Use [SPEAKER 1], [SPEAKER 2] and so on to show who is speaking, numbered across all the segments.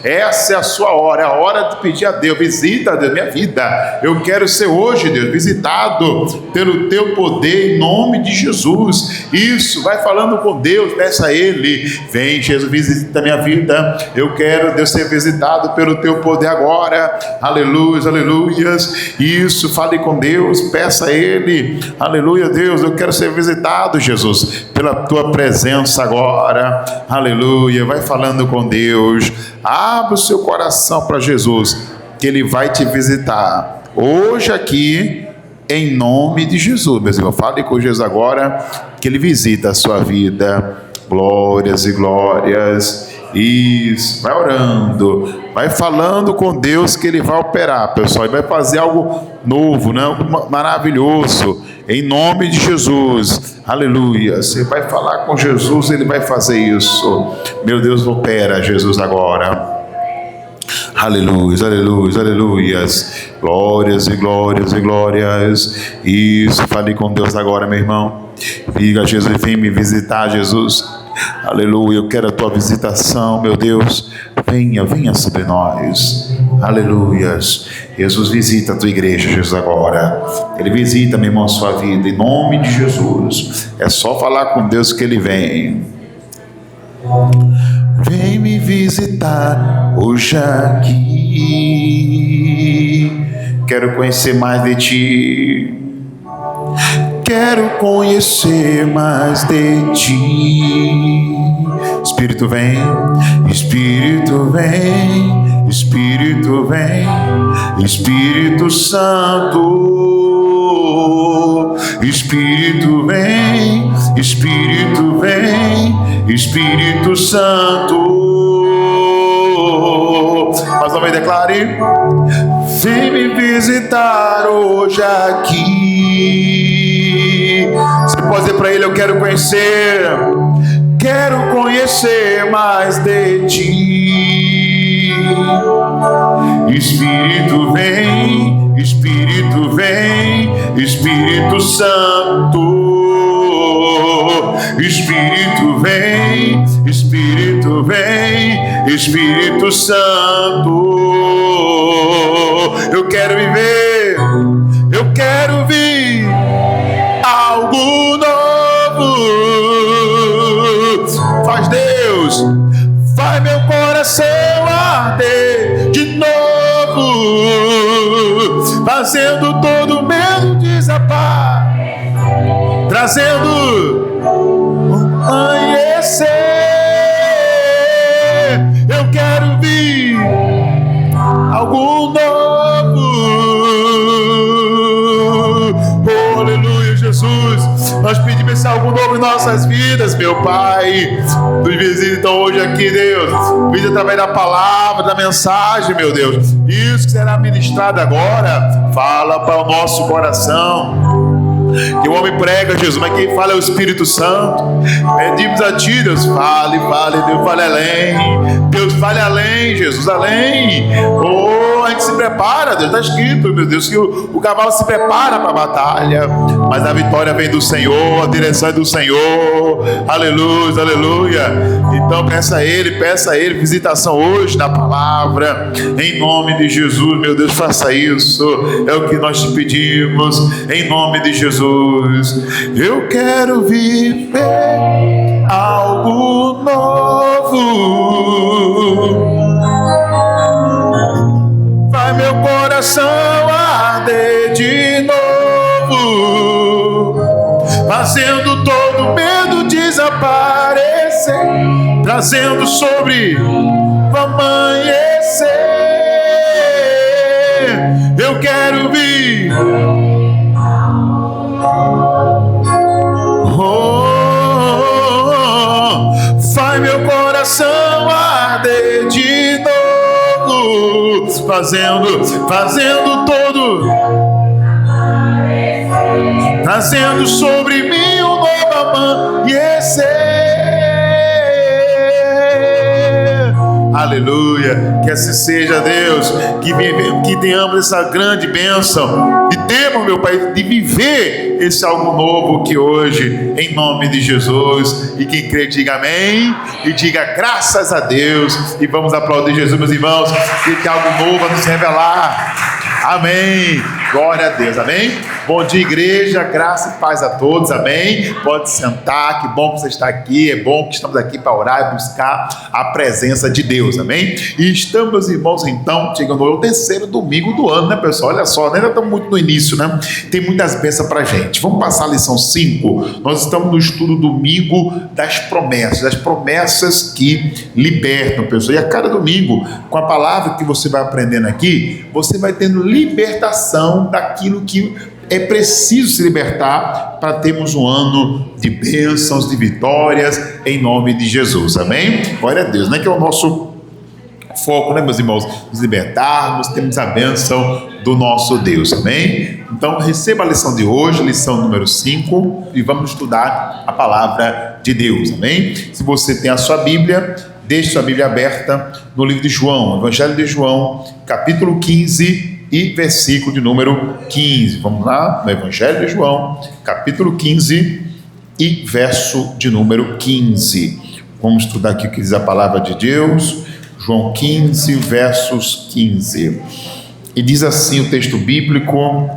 [SPEAKER 1] Essa é a sua hora, é a hora de pedir a Deus: visita, Deus, minha vida. Eu quero ser hoje, Deus, visitado pelo teu poder, em nome de Jesus. Isso, vai falando com Deus, peça a Ele: vem, Jesus, visita a minha vida. Eu quero, Deus, ser visitado pelo teu poder agora. Aleluia, aleluias. Isso, fale com Deus, peça a Ele: aleluia, Deus, eu quero ser visitado, Jesus, pela tua presença agora. Aleluia, vai falando com Deus. Abra o seu coração para Jesus, que Ele vai te visitar hoje aqui, em nome de Jesus. Meus irmãos, fale com Jesus agora, que Ele visita a sua vida. Glórias e glórias. Isso, vai orando, vai falando com Deus, que Ele vai operar, pessoal, Ele vai fazer algo novo, né? Algo maravilhoso, em nome de Jesus. Aleluia. Você vai falar com Jesus, Ele vai fazer isso. Meu Deus, opera, Jesus, agora. Aleluia, aleluia, aleluias. Glórias e glórias e glórias. Isso, fale com Deus agora, meu irmão. Diga: Jesus, vem me visitar, Jesus. Aleluia, eu quero a tua visitação, meu Deus. Venha, venha sobre nós. Aleluias. Jesus, visita a tua igreja, Jesus, agora. Ele visita, meu irmão, a sua vida, em nome de Jesus. É só falar com Deus que Ele vem. Vem me visitar hoje aqui. Quero conhecer mais de ti. Quero conhecer mais de ti. Espírito vem, Espírito vem, Espírito vem, Espírito Santo. Espírito vem, Espírito vem, Espírito Santo. Mais uma vez declare: vem me visitar hoje aqui. Você pode dizer para Ele: eu quero conhecer mais de ti. Espírito vem, Espírito vem, Espírito Santo. Espírito vem, Espírito vem, Espírito Santo. Eu quero viver, eu quero vir algo novo. Faz, Deus, faz meu coração arder de novo, fazendo todo o medo desabafar, trazendo um amanhecer. Eu quero vir algo novo. Oh, aleluia, Jesus. Nós pedimos esse algo novo em nossas vidas, meu Pai. Nos visita então hoje aqui, Deus. Visita através da palavra, da mensagem, meu Deus. Isso que será ministrado agora, fala para o nosso coração. Que o homem prega, Jesus, mas quem fala é o Espírito Santo. Pedimos a Ti, Deus, fale, Deus, fale além. Deus, fale além, Jesus, além. Oh, a gente se prepara, Deus, está escrito, meu Deus, que o cavalo se prepara para a batalha, mas a vitória vem do Senhor, a direção é do Senhor. Aleluia, aleluia. Então peça a Ele, visitação hoje na palavra, em nome de Jesus, meu Deus, faça isso. É o que nós te pedimos, em nome de Jesus. Eu quero viver algo novo. Vai meu coração arder de novo, fazendo todo medo desaparecer, trazendo sobre o amanhecer. Eu quero vir. Faz meu coração arder de novo, fazendo todo, trazendo sobre mim um novo amanhecer. Aleluia. Que assim seja, Deus. Que tenhamos essa grande bênção de termos, meu Pai, de viver esse algo novo que hoje, em nome de Jesus. E quem crê, diga amém. E diga graças a Deus. E vamos aplaudir Jesus, meus irmãos. Que tem algo novo a nos revelar. Amém. Glória a Deus. Amém. Bom dia, igreja, graça e paz a todos, amém? Pode sentar, que bom que você está aqui, é bom que estamos aqui para orar e buscar a presença de Deus, amém? E estamos, meus irmãos, então, chegando ao terceiro domingo do ano, né, pessoal? Olha só, ainda estamos muito no início, né? Tem muitas bênçãos para a gente. Vamos passar a lição 5. Nós estamos no estudo domingo das promessas que libertam, pessoal. E a cada domingo, com a palavra que você vai aprendendo aqui, você vai tendo libertação daquilo que é preciso se libertar para termos um ano de bênçãos, de vitórias, em nome de Jesus, amém? Glória a Deus, né? Que é o nosso foco, né, meus irmãos? Nos libertarmos, temos a bênção do nosso Deus, amém? Então, receba a lição de hoje, lição número 5, e vamos estudar a palavra de Deus, amém? Se você tem a sua Bíblia, deixe sua Bíblia aberta no livro de João, Evangelho de João, capítulo 15, e versículo de número 15. Vamos lá, no Evangelho de João, capítulo 15 e verso de número 15. Vamos estudar aqui o que diz a palavra de Deus. João 15, versos 15. E diz assim o texto bíblico,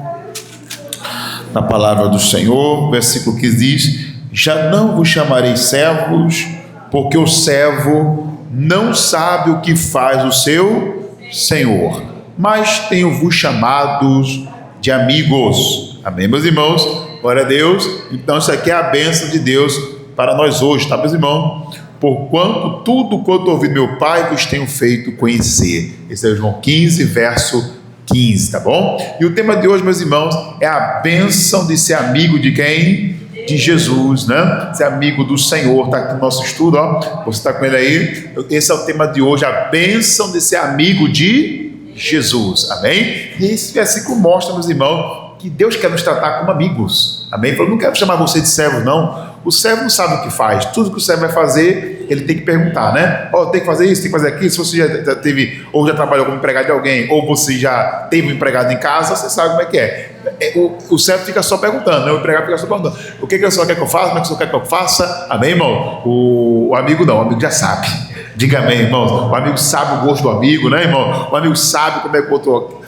[SPEAKER 1] na palavra do Senhor, versículo 15 diz: já não vos chamarei servos, porque o servo não sabe o que faz o seu Senhor, mas tenho-vos chamados de amigos. Amém, meus irmãos? Glória a Deus. Então isso aqui é a bênção de Deus para nós hoje, tá, meus irmãos? Porquanto tudo quanto ouvi do meu Pai vos tenho feito conhecer. Esse é João 15, verso 15, tá bom? E o tema de hoje, meus irmãos, é a bênção de ser amigo de quem? De Jesus, né? Ser amigo do Senhor. Está aqui no nosso estudo, ó. Você está com ele aí? Esse é o tema de hoje, a bênção de ser amigo de Jesus, amém? E esse versículo mostra, meus irmãos, que Deus quer nos tratar como amigos, amém? Ele falou: não quero chamar você de servo, não. O servo não sabe o que faz. Tudo que o servo vai fazer, ele tem que perguntar, né? Tem que fazer isso, tem que fazer aquilo. Se você já teve, ou já trabalhou como empregado de alguém, ou você já teve um empregado em casa, você sabe como é que é. O servo fica só perguntando, né? O empregado fica só perguntando: o que o senhor quer que eu faça? Como é que o senhor quer que eu faça? Amém, irmão? O amigo não, o amigo já sabe. Diga amém, irmãos. O amigo sabe o gosto do amigo, né, irmão? O amigo sabe como é que o outro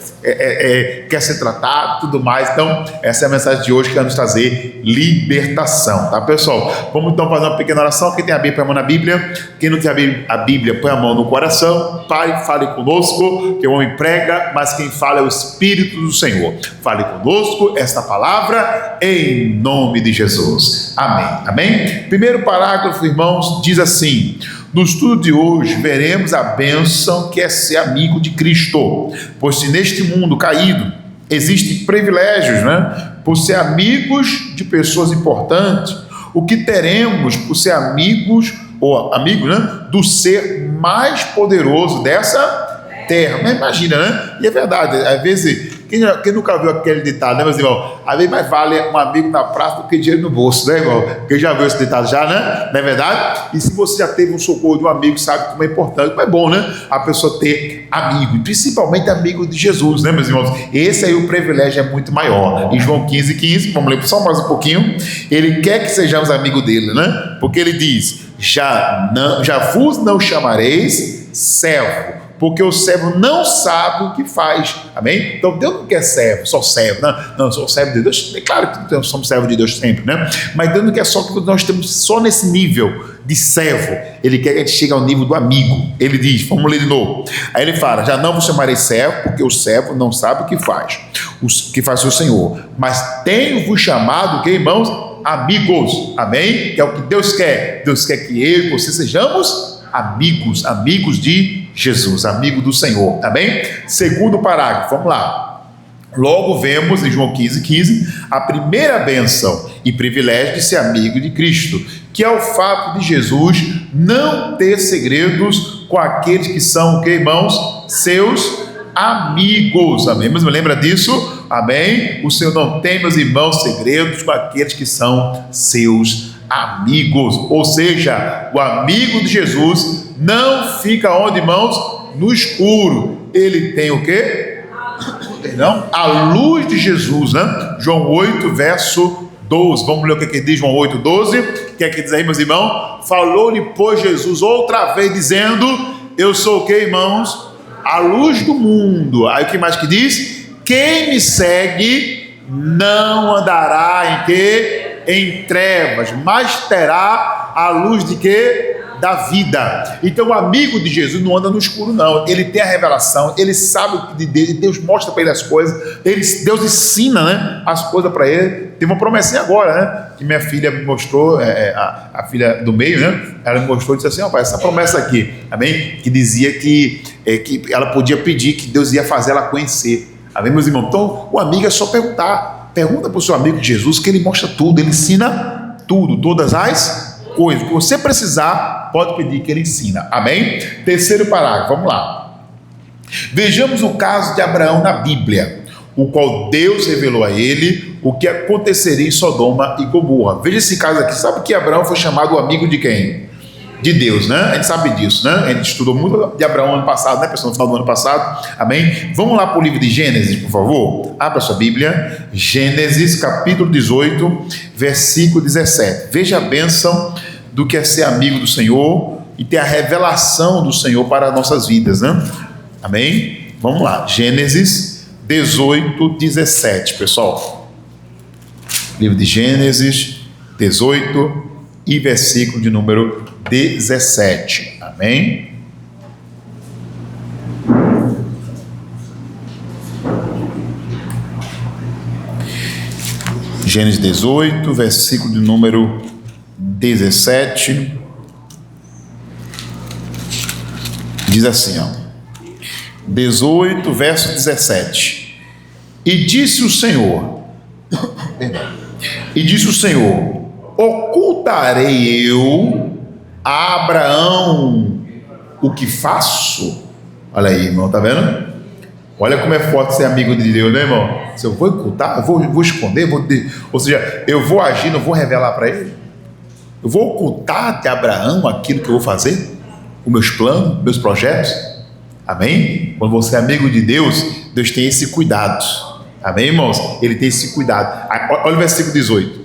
[SPEAKER 1] quer ser tratado, tudo mais. Então, essa é a mensagem de hoje, que vai nos trazer libertação, tá, pessoal? Vamos então fazer uma pequena oração. Quem tem a Bíblia, põe a mão na Bíblia. Quem não tem a Bíblia, põe a mão no coração. Pai, fale conosco, que o homem prega, mas quem fala é o Espírito do Senhor. Fale conosco esta palavra, em nome de Jesus. Amém, amém? Primeiro parágrafo, irmãos, diz assim: no estudo de hoje, veremos a bênção que é ser amigo de Cristo, pois se neste mundo caído existem privilégios, né, por ser amigos de pessoas importantes, o que teremos por ser amigos, né, do ser mais poderoso dessa terra? Mas imagina, né? E é verdade, às vezes, quem nunca viu aquele ditado, né, meus irmãos? Às vezes mais vale um amigo na praça do que dinheiro no bolso, né, irmão? Quem já viu esse ditado já, né? Não é verdade? E se você já teve um socorro de um amigo, sabe como é importante, como é bom, né? A pessoa ter amigo, e principalmente amigo de Jesus, né, meus irmãos? Esse aí o privilégio é muito maior. Em João 15, 15, vamos ler só mais um pouquinho. Ele quer que sejamos amigos dele, né? Porque ele diz: já vos não chamareis servo, porque o servo não sabe o que faz, amém? Então Deus não quer servo, só servo, não, sou servo de Deus. É claro que nós somos servos de Deus sempre, né? Mas Deus não quer só que nós estamos só nesse nível de servo. Ele quer que a gente chegue ao nível do amigo. Ele diz, vamos ler de novo. Aí ele fala: já não vos chamarei servo, porque o servo não sabe o que faz o Senhor, mas tenho-vos chamado, o que, irmãos? Amigos, amém? Que é o que Deus quer. Deus quer que eu e você sejamos amigos de Jesus, amigo do Senhor, amém? Segundo parágrafo, vamos lá. Logo vemos em João 15, 15, a primeira bênção e privilégio de ser amigo de Cristo, que é o fato de Jesus não ter segredos com aqueles que são, o que, irmãos? Seus amigos, amém? Mas me lembra disso? Amém? O Senhor não tem, meus irmãos, segredos com aqueles que são seus amigos. Ou seja, o amigo de Jesus não fica onde, irmãos? No escuro. Ele tem o quê? Perdão? A luz de Jesus, né? João 8, verso 12. Vamos ler o que diz João 8, 12. O que é que diz aí, meus irmãos? Falou-lhe, pois, Jesus outra vez, dizendo: eu sou o que, irmãos? A luz do mundo. Aí o que mais que diz? Quem me segue não andará em quê? Em trevas, mas terá a luz de quê? Da vida. Então o amigo de Jesus não anda no escuro, não. Ele tem a revelação, ele sabe o que Deus mostra para ele as coisas, Deus ensina, né, as coisas para ele. Tem uma promessinha agora, né, que minha filha me mostrou, a filha do meio, né, ela me mostrou e disse assim: ó, pai, essa promessa aqui, amém, que dizia que ela podia pedir, que Deus ia fazer ela conhecer, amém, meus irmãos. Então o amigo é só pergunta para o seu amigo de Jesus, que ele mostra tudo, ele ensina tudo, todas as coisas que você precisar, pode pedir que ele ensina, amém? Terceiro parágrafo, vamos lá. Vejamos o caso de Abraão na Bíblia, o qual Deus revelou a ele o que aconteceria em Sodoma e Gomorra. Veja esse caso aqui. Sabe que Abraão foi chamado o amigo de quem? De Deus, né? A gente sabe disso, né? A gente estudou muito de Abraão ano passado, né, pessoal? No final do ano passado, amém? Vamos lá para o livro de Gênesis, por favor. Abra sua Bíblia, Gênesis capítulo 18, versículo 17. Veja a bênção do que é ser amigo do Senhor e ter a revelação do Senhor para as nossas vidas, né? Amém? Vamos lá, Gênesis 18, 17, pessoal. Livro de Gênesis 18 e versículo de número 17, amém? Gênesis 18, versículo de número 17, diz assim, ó, 18, verso 17, e disse o Senhor, ocultarei eu a Abraão o que faço? Olha aí, irmão, tá vendo? Olha como é forte ser amigo de Deus, né, irmão? Se eu vou ocultar, eu vou esconder, ou seja, eu vou agir, não vou revelar para ele. Eu vou ocultar de Abraão aquilo que eu vou fazer, os meus planos, meus projetos. Amém? Quando você é amigo de Deus, Deus tem esse cuidado. Amém, irmãos? Ele tem esse cuidado. Olha o versículo 18.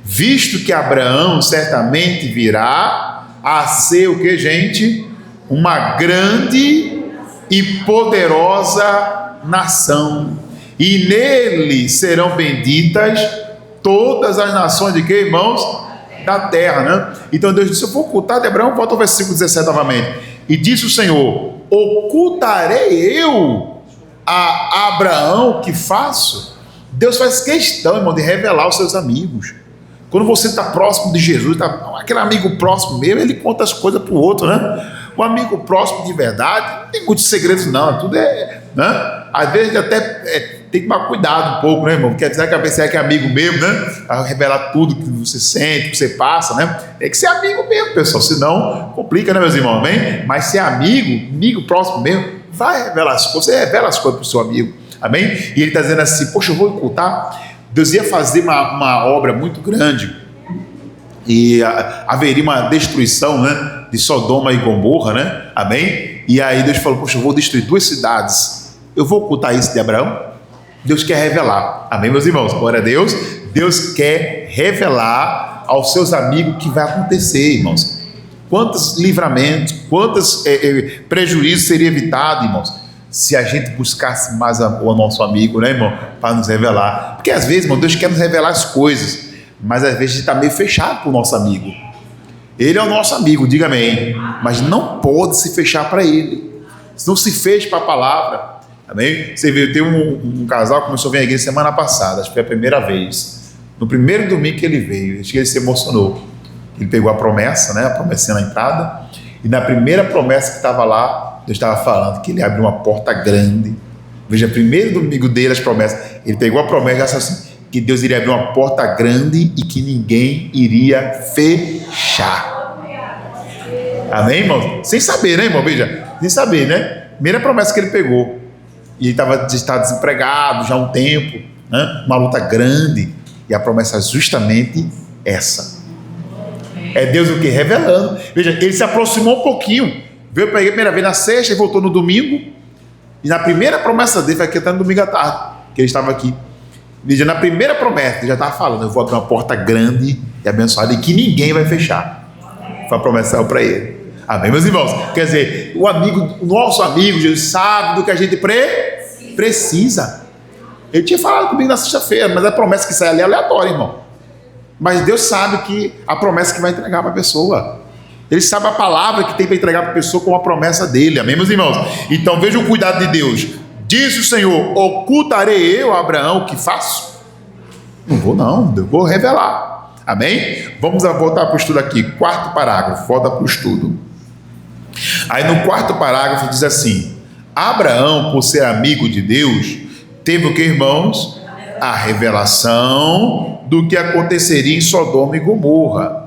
[SPEAKER 1] Visto que Abraão certamente virá a ser o que, gente? Uma grande e poderosa nação, e nele serão benditas todas as nações de que, irmãos? Da terra, né? Então Deus disse: eu vou ocultar de Abraão. Volta ao versículo 17 novamente. E disse o Senhor: ocultarei eu a Abraão o que faço? Deus faz questão, irmão, de revelar aos seus amigos. Quando você está próximo de Jesus, aquele amigo próximo mesmo, ele conta as coisas para o outro, né? O amigo próximo de verdade não tem muitos segredos, não. Tudo né? Às vezes até tem que tomar cuidado um pouco, né, irmão? Quer dizer que a pessoa que é amigo mesmo, né? A revelar tudo que você sente, que você passa, né? Tem que ser amigo mesmo, pessoal. Senão complica, né, meus irmãos? Amém? Mas ser amigo próximo mesmo, vai revelar as coisas. Você revela as coisas para o seu amigo. Amém? E ele está dizendo assim: poxa, eu vou ocultar. Deus ia fazer uma obra muito grande e haveria uma destruição, né, de Sodoma e Gomorra, né? Amém? E aí Deus falou: poxa, eu vou destruir 2 cidades. Eu vou ocultar isso de Abraão? Deus quer revelar. Amém, meus irmãos? Glória a Deus. Deus quer revelar aos seus amigos o que vai acontecer, irmãos. Quantos livramentos, quantos prejuízos seria evitado, irmãos, se a gente buscasse mais o nosso amigo, né, irmão, para nos revelar. Porque às vezes, irmão, Deus quer nos revelar as coisas, mas às vezes a gente está meio fechado para o nosso amigo. Ele é o nosso amigo, diga amém, mas não pode se fechar para ele. Se não se fecha para a palavra, amém? Você viu, tem um casal que começou a vir à igreja semana passada, acho que foi a primeira vez. No primeiro domingo que ele veio, acho que ele se emocionou. Ele pegou a promessa, né, a promessinha na entrada, e na primeira promessa que estava lá, Deus estava falando que ele abriu uma porta grande. Veja, primeiro domingo dele, as promessas. Ele pegou a promessa e disse assim, que Deus iria abrir uma porta grande e que ninguém iria fechar. Amém, irmão? Sem saber, né, irmão? Veja, sem saber, né? Primeira promessa que ele pegou. E ele estava desempregado já há um tempo, né? Uma luta grande. E a promessa é justamente essa. É Deus o que? Revelando. Veja, ele se aproximou um pouquinho. Veio para a primeira vez na sexta e voltou no domingo. E na primeira promessa dele, foi aqui até no domingo à tarde, que ele estava aqui. Na primeira promessa, ele já estava falando: eu vou abrir uma porta grande e abençoada e que ninguém vai fechar. Foi a promessa para ele. Amém, meus irmãos? Quer dizer, o nosso amigo Jesus sabe do que a gente precisa. Ele tinha falado comigo na sexta-feira, mas a promessa que sai ali é aleatória, irmão. Mas Deus sabe que a promessa que vai entregar para a pessoa. Ele sabe a palavra que tem para entregar para a pessoa com a promessa dele. Amém, meus irmãos? Então veja o cuidado de Deus. Diz o Senhor: ocultarei eu a Abraão o que faço? Não vou não, eu vou revelar. Amém? Vamos voltar para o estudo aqui. Quarto parágrafo, volta para o estudo. Aí no quarto parágrafo diz assim: Abraão, por ser amigo de Deus, teve o que, irmãos? A revelação do que aconteceria em Sodoma e Gomorra.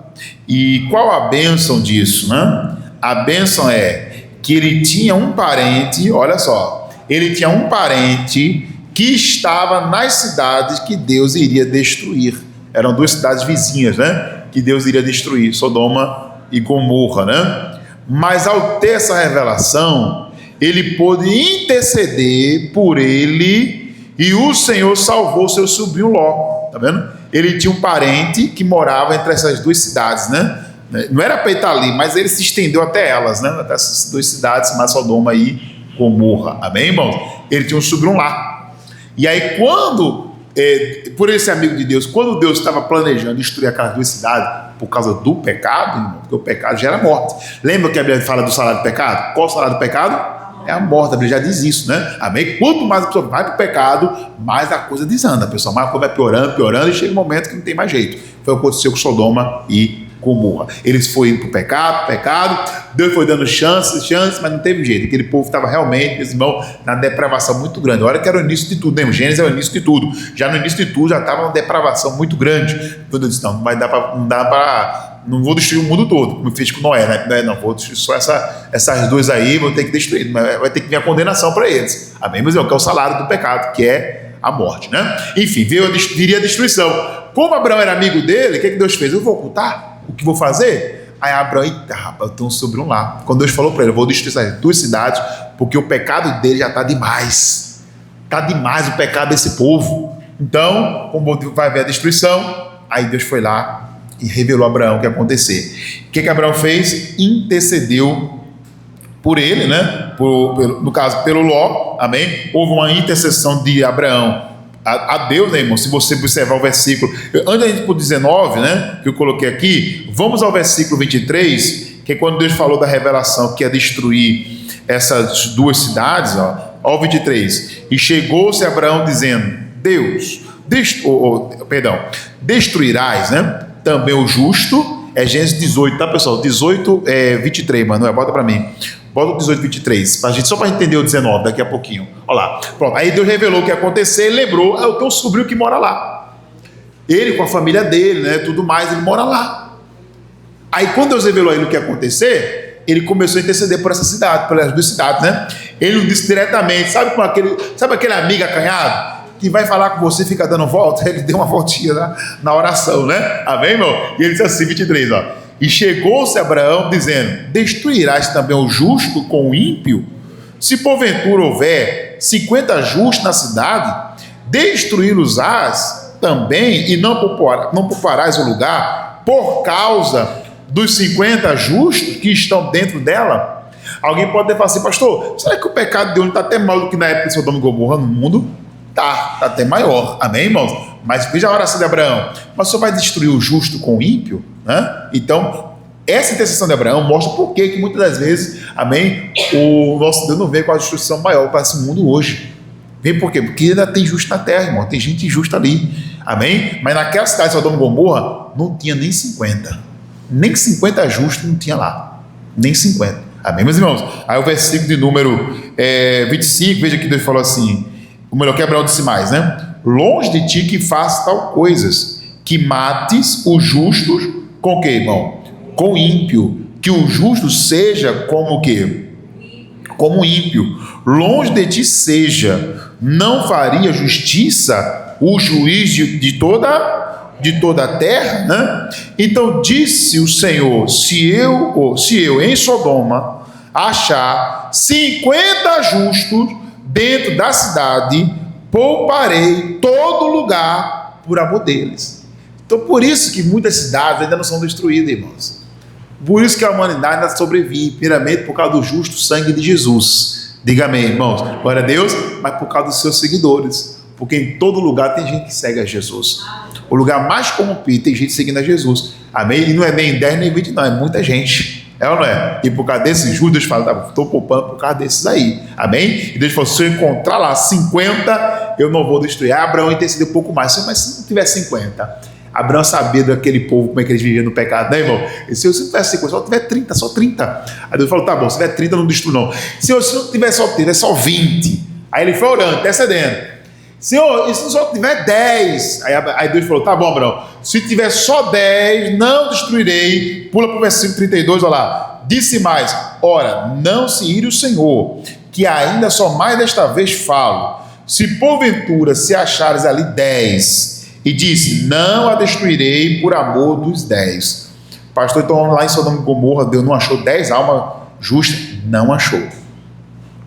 [SPEAKER 1] E qual a bênção disso, né? A bênção é que ele tinha um parente, olha só, ele tinha um parente que estava nas cidades que Deus iria destruir. Eram duas cidades vizinhas, né? Que Deus iria destruir, Sodoma e Gomorra, né? Mas ao ter essa revelação, ele pôde interceder por ele e o Senhor salvou seu sobrinho Ló, tá vendo? Ele tinha um parente que morava entre essas duas cidades, né? Não era para ele estar ali, mas ele se estendeu até elas, né? Até essas duas cidades, Sodoma e Gomorra. Amém, irmãos? Ele tinha um sobrinho lá. E aí, por ele ser amigo de Deus, quando Deus estava planejando destruir aquelas duas cidades por causa do pecado, irmão, porque o pecado gera morte. Lembra que a Bíblia fala do salário do pecado? Qual o salário do pecado? É a morte. A Bíblia já diz isso, né? Amém? Quanto mais a pessoa vai para o pecado, mais a coisa desanda. A pessoa mais a coisa vai piorando, e chega um momento que não tem mais jeito. Foi o que aconteceu com Sodoma e Gomorra. Eles foram indo para o pecado, Deus foi dando chances, mas não teve jeito. Aquele povo estava realmente, meus irmãos, na depravação muito grande. Olha que era o início de tudo, né? O Gênesis era o início de tudo. Já no início de tudo já estava uma depravação muito grande. Então Deus disse: não não vou destruir o mundo todo, como fez com Noé, né? Não, vou destruir só essas duas aí, vou ter que destruir, vai ter que vir a condenação para eles. Amém? Mas que é o salário do pecado, que é a morte, né? Enfim, viria a destruição. Como Abraão era amigo dele, o que Deus fez? Eu vou ocultar o que vou fazer? Aí Abraão: eita, rapaz, eu tenho um sobrinho lá. Quando Deus falou para ele: eu vou destruir essas duas cidades, porque o pecado dele já está demais. Está demais o pecado desse povo. Então, como vai haver a destruição, aí Deus foi lá e revelou a Abraão o que ia acontecer. O que Abraão fez? Intercedeu por ele, né? No caso, pelo Ló. Amém? Houve uma intercessão de Abraão a Deus, né, irmão? Se você observar o versículo, antes da gente ir para o 19, né, que eu coloquei aqui, vamos ao versículo 23, que é quando Deus falou da revelação que ia destruir essas duas cidades, ó. Ao 23, e chegou-se Abraão dizendo: Deus, destruirás, né, também o justo. É Gênesis 18, tá, pessoal? 18, 23, mano, bota para mim. Bota o 18, 23, só para entender o 19 daqui a pouquinho. Olha lá. Pronto. Aí Deus revelou o que ia acontecer, lembrou: eu tenho um sobrinho que mora lá. Ele com a família dele, né? Tudo mais, ele mora lá. Aí quando Deus revelou a ele o que ia acontecer, ele começou a interceder por essa cidade, pelas duas cidades, né? Ele não disse diretamente, sabe aquele amigo acanhado que vai falar com você e fica dando volta? Ele deu uma voltinha na oração, né? Amém, irmão? E ele disse assim, 23, ó: e chegou-se Abraão dizendo: destruirás também o justo com o ímpio? Se porventura houver 50 justos na cidade, destruí-los-ás também, e não pouparás o lugar por causa dos 50 justos que estão dentro dela? Alguém pode falar assim: pastor, será que o pecado de hoje está até maior do que na época de Sodoma e Gomorra no mundo? Está até maior, amém, irmãos? Mas veja a oração de Abraão: mas o Senhor vai destruir o justo com o ímpio? Né? Então, essa intercessão de Abraão mostra por que muitas das vezes, amém, o nosso Deus não vem com a destruição maior para esse mundo hoje. Vem por quê? Porque ainda tem justo na terra, irmão, tem gente injusta ali, amém? Mas naquela cidade de Sodoma e Gomorra não tinha nem 50 justos, não tinha lá, nem 50, amém, meus irmãos? Aí o versículo de número 25, veja que Deus falou assim, o melhor que Abraão disse mais, né? Longe de ti que faça tal coisas, que mates os justos com o que, irmão? Com o ímpio, que o justo seja como o quê? Como o ímpio. Longe de ti seja, não faria justiça o juiz de toda a terra, né? Então disse o Senhor: se eu em Sodoma achar 50 justos dentro da cidade, pouparei todo lugar por amor deles. Então, por isso que muitas cidades ainda não são destruídas, irmãos. Por isso que a humanidade ainda sobrevive, primeiramente por causa do justo sangue de Jesus. Diga amém, irmãos. Glória a Deus, mas por causa dos seus seguidores. Porque em todo lugar tem gente que segue a Jesus. O lugar mais corrompido tem gente seguindo a Jesus. Amém? E não é nem 10 nem 20, não, é muita gente. É ou não é? E por causa desses juros, Deus fala, estou poupando por causa desses aí. Amém? E Deus falou, se eu encontrar lá 50, eu não vou destruir. Abraão intercedeu um pouco mais. Mas se não tiver 50... Abraão sabia daquele povo, como é que eles viviam no pecado, né, irmão? Ele disse, se não tiver 50, só tiver 30, só 30. Aí Deus falou, tá bom, se tiver 30, não destrui não. Senhor, se não tiver só 30, é só 20. Aí ele foi orando, intercedendo. Senhor, e se só tiver 10? Aí Deus falou, tá bom, Abraão, se tiver só 10, não destruirei. Pula para o versículo 32, olha lá. Disse mais, ora, não se ire o Senhor, que ainda só mais desta vez falo. Se porventura se achares ali 10... E disse, não a destruirei por amor dos 10. Pastor, então lá em Sodoma e Gomorra, Deus não achou 10 almas justas? Não achou.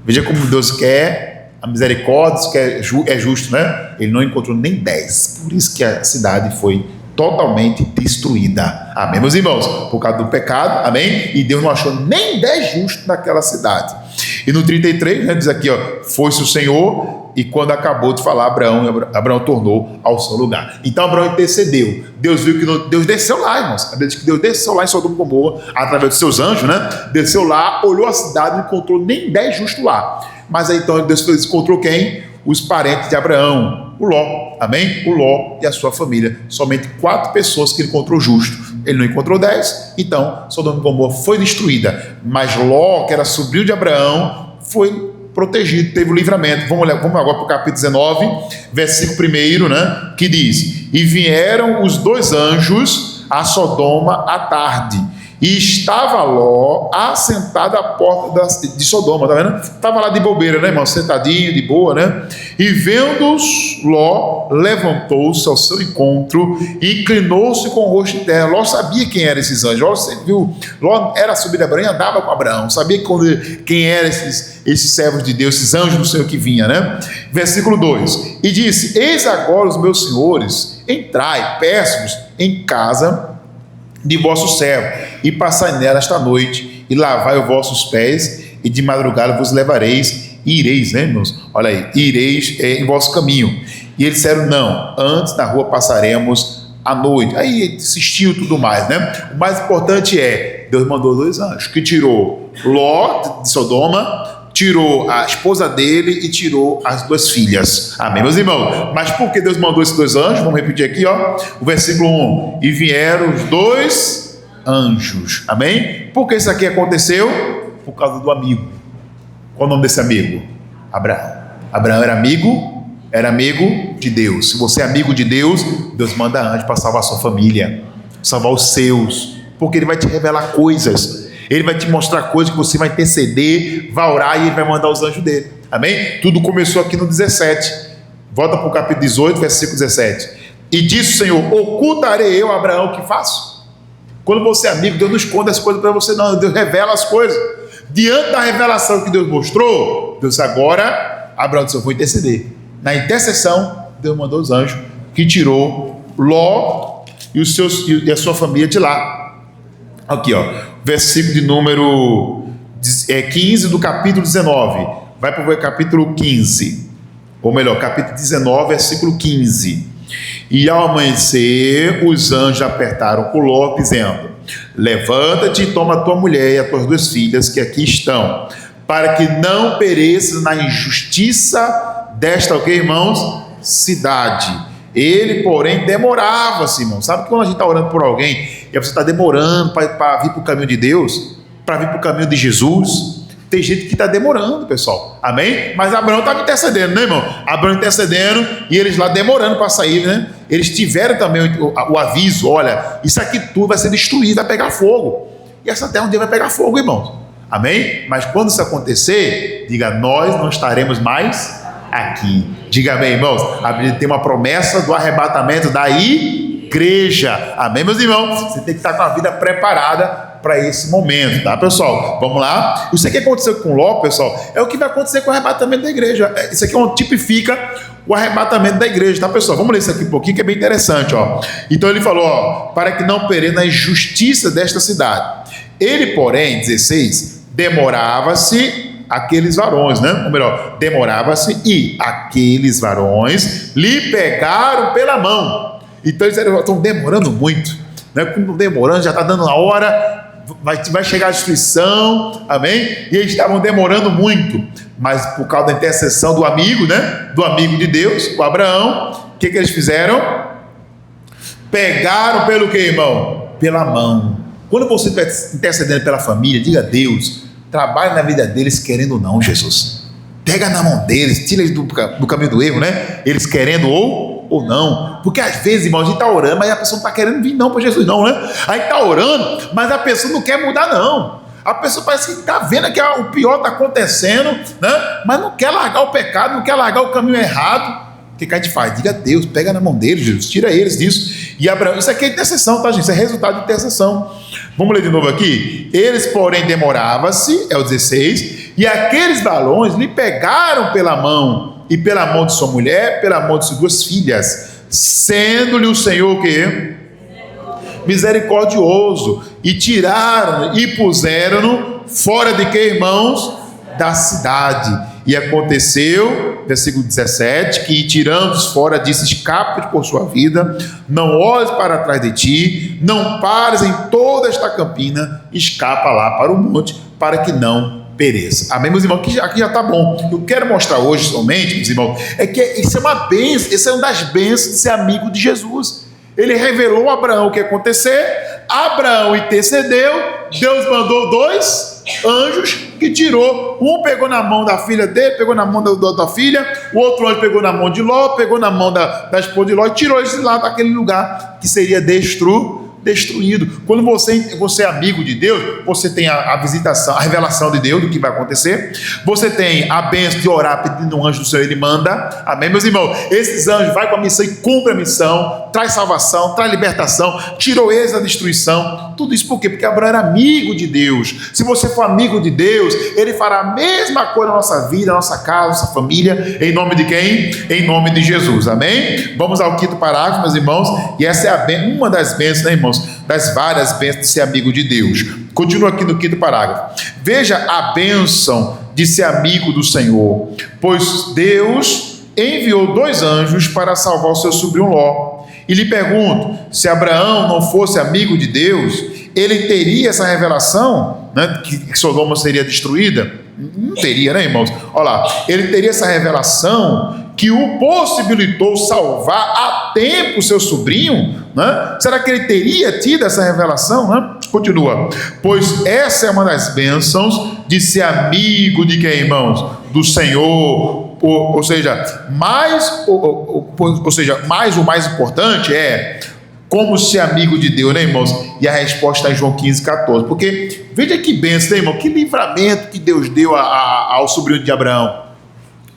[SPEAKER 1] Veja como Deus quer a misericórdia, que é justo, né? Ele não encontrou nem 10. Por isso que a cidade foi totalmente destruída. Amém, meus irmãos? Por causa do pecado, amém? E Deus não achou nem 10 justos naquela cidade. E no 33, né, diz aqui, ó, foi-se o Senhor... E quando acabou de falar, Abraão tornou ao seu lugar. Então Abraão intercedeu. Deus viu que Deus desceu lá, irmãos. A Bíblia diz que Deus desceu lá em Sodoma e Gomorra, através dos seus anjos, né? Desceu lá, olhou a cidade, não encontrou nem 10 justos lá. Mas aí então Deus encontrou quem? Os parentes de Abraão, o Ló, amém? O Ló e a sua família. Somente 4 pessoas que ele encontrou justo. Ele não encontrou 10, então Sodoma e Gomorra foi destruída. Mas Ló, que era sobrinho de Abraão, foi protegido, teve o livramento. Vamos agora para o capítulo 19, versículo 1, né, que diz, e vieram os 2 anjos a Sodoma à tarde, e estava Ló assentado à porta de Sodoma, tá vendo? Estava lá de bobeira, né, irmão? Sentadinho, de boa, né? E vendo-os, Ló levantou-se ao seu encontro e inclinou-se com o rosto em terra. Ló sabia quem eram esses anjos. Ló, você viu, Ló era sobrinho de Abraão e andava com Abraão. Sabia quem eram esses servos de Deus, esses anjos do Senhor que vinha, né? Versículo 2. E disse, eis agora os meus senhores, entrai, peço-vos, em casa de vosso servo, e passai nela esta noite, e lavai os vossos pés, e de madrugada vos levareis, e ireis, né, irmãos? Olha aí, ireis em vosso caminho. E eles disseram, não, antes na rua passaremos a noite. Aí insistiu tudo mais, né? O mais importante é, Deus mandou 2 anjos, que tirou Ló de Sodoma, tirou a esposa dele e tirou as 2 filhas. Amém, meus irmãos? Mas por que Deus mandou esses 2 anjos? Vamos repetir aqui, ó. O versículo 1. E vieram os 2 anjos. Amém? Por que isso aqui aconteceu? Por causa do amigo. Qual o nome desse amigo? Abraão. Abraão era amigo de Deus. Se você é amigo de Deus, Deus manda anjo para salvar a sua família, salvar os seus, porque Ele vai te revelar coisas. Ele vai te mostrar coisas que você vai interceder, vai orar e Ele vai mandar os anjos dele. Amém? Tudo começou aqui no 17. Volta para o capítulo 18, versículo 17. E disse o Senhor, ocultarei eu a Abraão o que faço? Quando você é amigo, Deus não esconde as coisas para você não. Deus revela as coisas. Diante da revelação que Deus mostrou, Deus agora, Abraão disse, eu vou interceder. Na intercessão, Deus mandou os anjos que tirou Ló e a sua família de lá. Aqui, ó, versículo de número 15 do capítulo 19. Vai para o capítulo 15. Ou melhor, capítulo 19, versículo 15. E ao amanhecer, os anjos apertaram com Ló, dizendo, levanta-te e toma a tua mulher e as tuas 2 filhas que aqui estão, para que não pereças na injustiça desta, o que, irmãos? Cidade. Ele, porém, demorava-se, irmão. Sabe que quando a gente está orando por alguém e você está demorando para vir para o caminho de Deus, para vir para o caminho de Jesus, tem gente que está demorando, pessoal. Amém? Mas Abraão estava intercedendo, né, irmão? Abraão intercedendo e eles lá demorando para sair, né? Eles tiveram também o aviso, olha, isso aqui tudo vai ser destruído, vai pegar fogo. E essa terra um dia vai pegar fogo, irmãos. Amém? Mas quando isso acontecer, diga, nós não estaremos mais aqui. Diga amém, irmãos. A Bíblia tem uma promessa do arrebatamento da igreja. Amém, meus irmãos? Você tem que estar com a vida preparada para esse momento, tá, pessoal? Vamos lá. Isso aqui aconteceu com Ló, pessoal, é o que vai acontecer com o arrebatamento da igreja. Isso aqui tipifica o arrebatamento da igreja, tá, pessoal? Vamos ler isso aqui um pouquinho, que é bem interessante, ó. Então ele falou, ó, para que não pereça na injustiça desta cidade. Ele, porém, 16, demorava-se aqueles varões, né? Ou melhor, demorava-se e aqueles varões lhe pegaram pela mão. Então eles estão demorando muito, né? Como demorando, já está dando a hora, vai chegar a destruição, amém? E eles estavam demorando muito, mas por causa da intercessão do amigo, né? Do amigo de Deus, o Abraão, o que eles fizeram? Pegaram pelo que, irmão? Pela mão. Quando você estiver intercedendo pela família, diga a Deus, trabalhe na vida deles querendo ou não, Jesus. Pega na mão deles, tira eles do caminho do erro, né? Eles querendo ou não. Porque às vezes, irmão, a gente está orando, mas a pessoa não está querendo vir não para Jesus não, né? A gente está orando, mas a pessoa não quer mudar não. A pessoa parece que está vendo que o pior está acontecendo, né? Mas não quer largar o pecado, não quer largar o caminho errado. O que a gente faz? Diga a Deus, pega na mão deles, Jesus, tira eles disso. E Abraão, isso aqui é intercessão, tá, gente? Isso é resultado de intercessão. Vamos ler de novo aqui. Eles, porém, demorava-se, é o 16, e aqueles varões lhe pegaram pela mão, e pela mão de sua mulher, pela mão de suas duas filhas, sendo-lhe o Senhor o quê? Misericordioso, e tiraram e puseram-no fora de que, irmãos? Da cidade. E aconteceu, versículo 17, que tirando-os fora, disse, escapa por sua vida, não olhes para trás de ti, não pares em toda esta campina, escapa lá para o monte, para que não pereça. Amém, meus irmãos? Aqui já está bom. Eu quero mostrar hoje somente, meus irmãos, é que isso é uma bênção, isso é uma das bênçãos de ser amigo de Jesus. Ele revelou a Abraão o que ia acontecer, Abraão intercedeu, Deus mandou 2 anjos que tirou, um pegou na mão da filha dele, pegou na mão da filha, o outro anjo pegou na mão de Ló, pegou na mão da esposa de Ló e tirou eles lá daquele lugar que seria destruído. Quando você é amigo de Deus, você tem a visitação, a revelação de Deus do que vai acontecer, você tem a bênção de orar pedindo um anjo do Senhor, ele manda, amém, meus irmãos? Esses anjos vai com a missão e cumpre a missão, traz salvação, traz libertação, tirou eles da destruição. Tudo isso por quê? Porque Abraão era amigo de Deus. Se você for amigo de Deus, ele fará a mesma coisa na nossa vida, na nossa casa, nossa família, em nome de quem? Em nome de Jesus, amém? Vamos ao 5º parágrafo, meus irmãos, e essa é uma das bênçãos, né, irmãos? Das várias bênçãos de ser amigo de Deus. Continua aqui no 5º parágrafo. Veja a bênção de ser amigo do Senhor, pois Deus enviou 2 anjos para salvar o seu sobrinho Ló. E lhe pergunto, se Abraão não fosse amigo de Deus, ele teria essa revelação, né, que Sodoma seria destruída? Não teria, né, irmãos? Olha lá, ele teria essa revelação que o possibilitou salvar a tempo o seu sobrinho, né? Será que ele teria tido essa revelação, né? Continua, pois essa é uma das bênçãos de ser amigo de quem, irmãos? Do Senhor. Ou seja, mais o mais importante é como ser amigo de Deus, né, irmãos? E a resposta é João 15,14. Porque veja que bênção, né, irmão? Que livramento que Deus deu ao sobrinho de Abraão.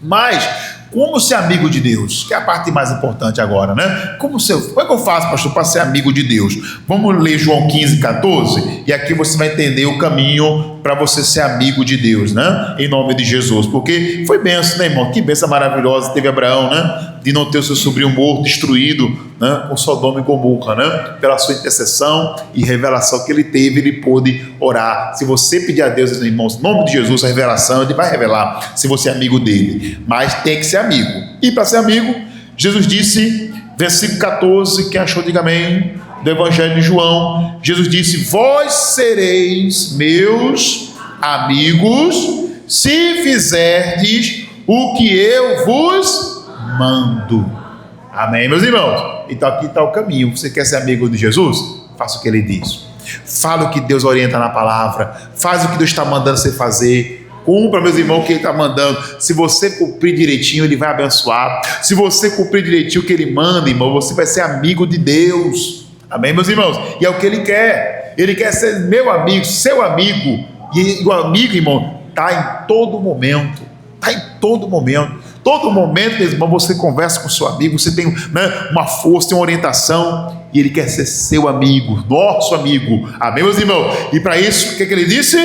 [SPEAKER 1] Mas como ser amigo de Deus? Que é a parte mais importante agora, né? Como é que eu faço, pastor, para ser amigo de Deus? Vamos ler João 15,14 e aqui você vai entender o caminho para você ser amigo de Deus, né? Em nome de Jesus. Porque foi bênção, né, irmão? Que bênção maravilhosa teve Abraão, né? De não ter o seu sobrinho morto, destruído, né? Com Sodoma e Gomorra, né? Pela sua intercessão e revelação que ele teve, ele pôde orar. Se você pedir a Deus, irmãos, em nome de Jesus, a revelação, ele vai revelar se você é amigo dele. Mas tem que ser amigo. E para ser amigo, Jesus disse, versículo 14, quem achou, diga amém, do Evangelho de João. Jesus disse, vós sereis meus amigos se fizerdes o que eu vos mando. Amém, meus irmãos? Então aqui está o caminho. Você quer ser amigo de Jesus? Faça o que ele diz. Fala o que Deus orienta na palavra. Faz o que Deus está mandando você fazer. Cumpra, meus irmãos, o que ele está mandando. Se você cumprir direitinho, ele vai abençoar. Se você cumprir direitinho o que ele manda, irmão, você vai ser amigo de Deus. Amém, meus irmãos? E é o que ele quer. Ele quer ser meu amigo, seu amigo. E o amigo, irmão, está em todo momento. Está em todo momento. Todo momento, meu irmão, você conversa com seu amigo, você tem, né, uma força, tem uma orientação. e Ele quer ser seu amigo, nosso amigo. Amém, meus irmãos? E para isso, o que Ele disse?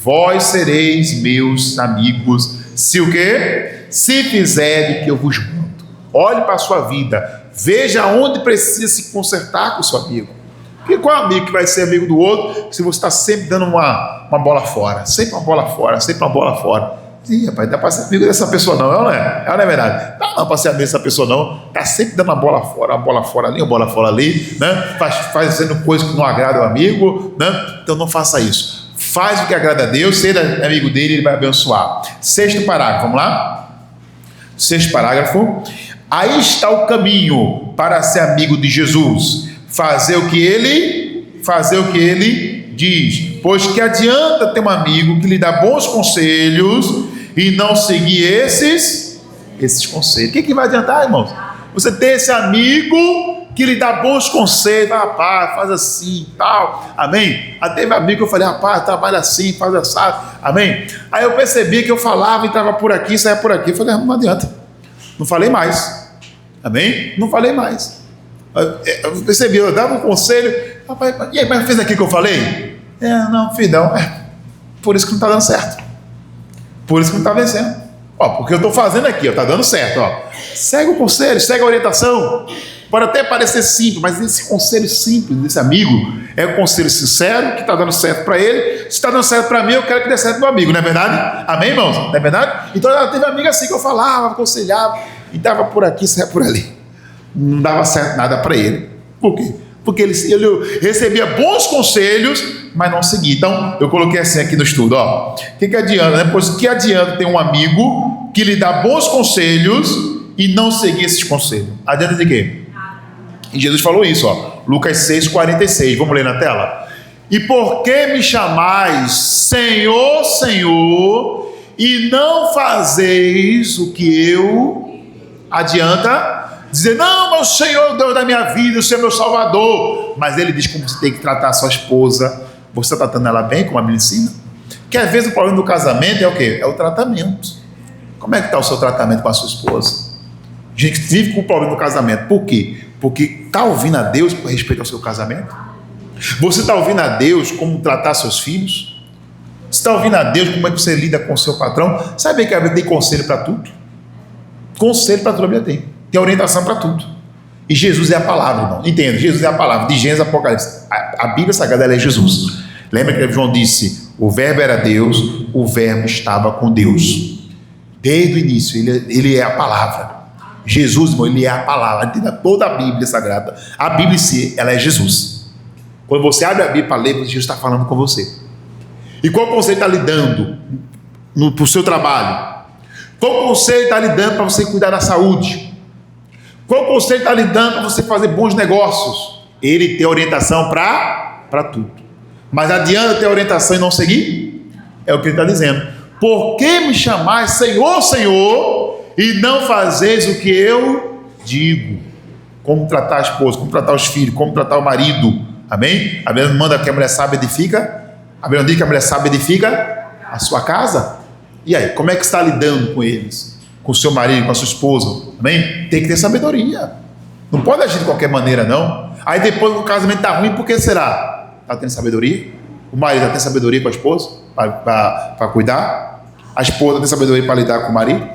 [SPEAKER 1] Vós sereis meus amigos, se o quê? Se fizerem o que eu vos mando. Olhe para a sua vida, veja onde precisa se consertar com o seu amigo. Porque qual amigo que vai ser amigo do outro se você está sempre dando uma bola fora? Sempre uma bola fora, sempre uma bola fora. Sim, rapaz, dá para ser amigo dessa pessoa não é? Não é verdade? Não para ser amigo dessa pessoa não. Está sempre dando uma bola fora ali, uma bola fora ali, né? Fazendo coisas que não agradam o amigo, né? Então não faça isso. Faz o que agrada a Deus, seja amigo dele, ele vai abençoar. 6º parágrafo, vamos lá? 6º parágrafo. Aí está o caminho para ser amigo de Jesus. Fazer o que ele diz. Pois que adianta ter um amigo que lhe dá bons conselhos e não seguir esses conselhos. O que vai adiantar, irmãos? Você ter esse amigo que lhe dá bons conselhos, rapaz, faz assim e tal, amém? Até teve amigo que eu falei, rapaz, trabalha assim, faz assado, amém? Aí eu percebi que eu falava, entrava por aqui, saia por aqui, eu falei, não adianta, não falei mais, amém? Não falei mais. Eu percebi, eu dava um conselho, rapaz, e aí, mas fez aquilo que eu falei? Não, filho, não, por isso que não está dando certo, por isso que não está vencendo, porque eu estou fazendo aqui, está dando certo, segue o conselho, segue a orientação. Pode até parecer simples, mas esse conselho simples desse amigo é um conselho sincero, que está dando certo para ele. Se está dando certo para mim, eu quero que dê certo para o meu amigo, não é verdade? Amém, irmãos? Não é verdade? Então ela teve amiga assim que eu falava, aconselhava, e dava por aqui, saia por ali. Não dava certo nada para ele. Por quê? Porque ele recebia bons conselhos, mas não seguia. Então, eu coloquei assim aqui no estudo, O que adianta, né? Pois que adianta ter um amigo que lhe dá bons conselhos e não seguir esses conselhos? Adianta de quê? E Jesus falou isso, Lucas 6,46, vamos ler na tela? E por que me chamais Senhor, Senhor, e não fazeis o que eu adianta? Dizer, não, mas o Senhor é o Deus da minha vida, o Senhor é meu Salvador. Mas ele diz como você tem que tratar a sua esposa. Você está tratando ela bem, como a Bíblia ensina? Que às vezes o problema do casamento é o quê? É o tratamento. Como é que está o seu tratamento com a sua esposa? A gente vive com o problema do casamento. Por quê? Porque está ouvindo a Deus com respeito ao seu casamento? Você está ouvindo a Deus como tratar seus filhos? Você está ouvindo a Deus como é que você lida com o seu patrão? Sabe que a Bíblia tem conselho para tudo? Conselho para tudo a Bíblia tem orientação para tudo. E Jesus é a palavra, irmão. Entenda, Jesus é a palavra, de Gênesis a Apocalipse. A Bíblia Sagrada ela é Jesus. Lembra que João disse, o verbo era Deus, o verbo estava com Deus. Desde o início, ele é a palavra. Jesus, irmão, ele é a palavra. Entenda toda a Bíblia Sagrada. A Bíblia em si, ela é Jesus. Quando você abre a Bíblia para ler, Jesus está falando com você. E qual conselho está lhe dando para o seu trabalho? Qual conselho está lhe dando para você cuidar da saúde? Qual conselho está lhe dando para você fazer bons negócios? Ele tem orientação para tudo. Mas adianta ter orientação e não seguir? É o que ele está dizendo. Por que me chamais Senhor, Senhor, e não fazeis o que eu digo? Como tratar a esposa, como tratar os filhos, como tratar o marido. Amém? A Bíblia manda que a mulher sábia edifica. A Bíblia diz que a mulher sábia edifica a sua casa. E aí, como é que está lidando com eles? Com o seu marido, com a sua esposa? Amém? Tem que ter sabedoria. Não pode agir de qualquer maneira, não. Aí depois o casamento está ruim, por que será? Está tendo sabedoria? O marido está tendo sabedoria com a esposa? Para cuidar? A esposa tem sabedoria para lidar com o marido?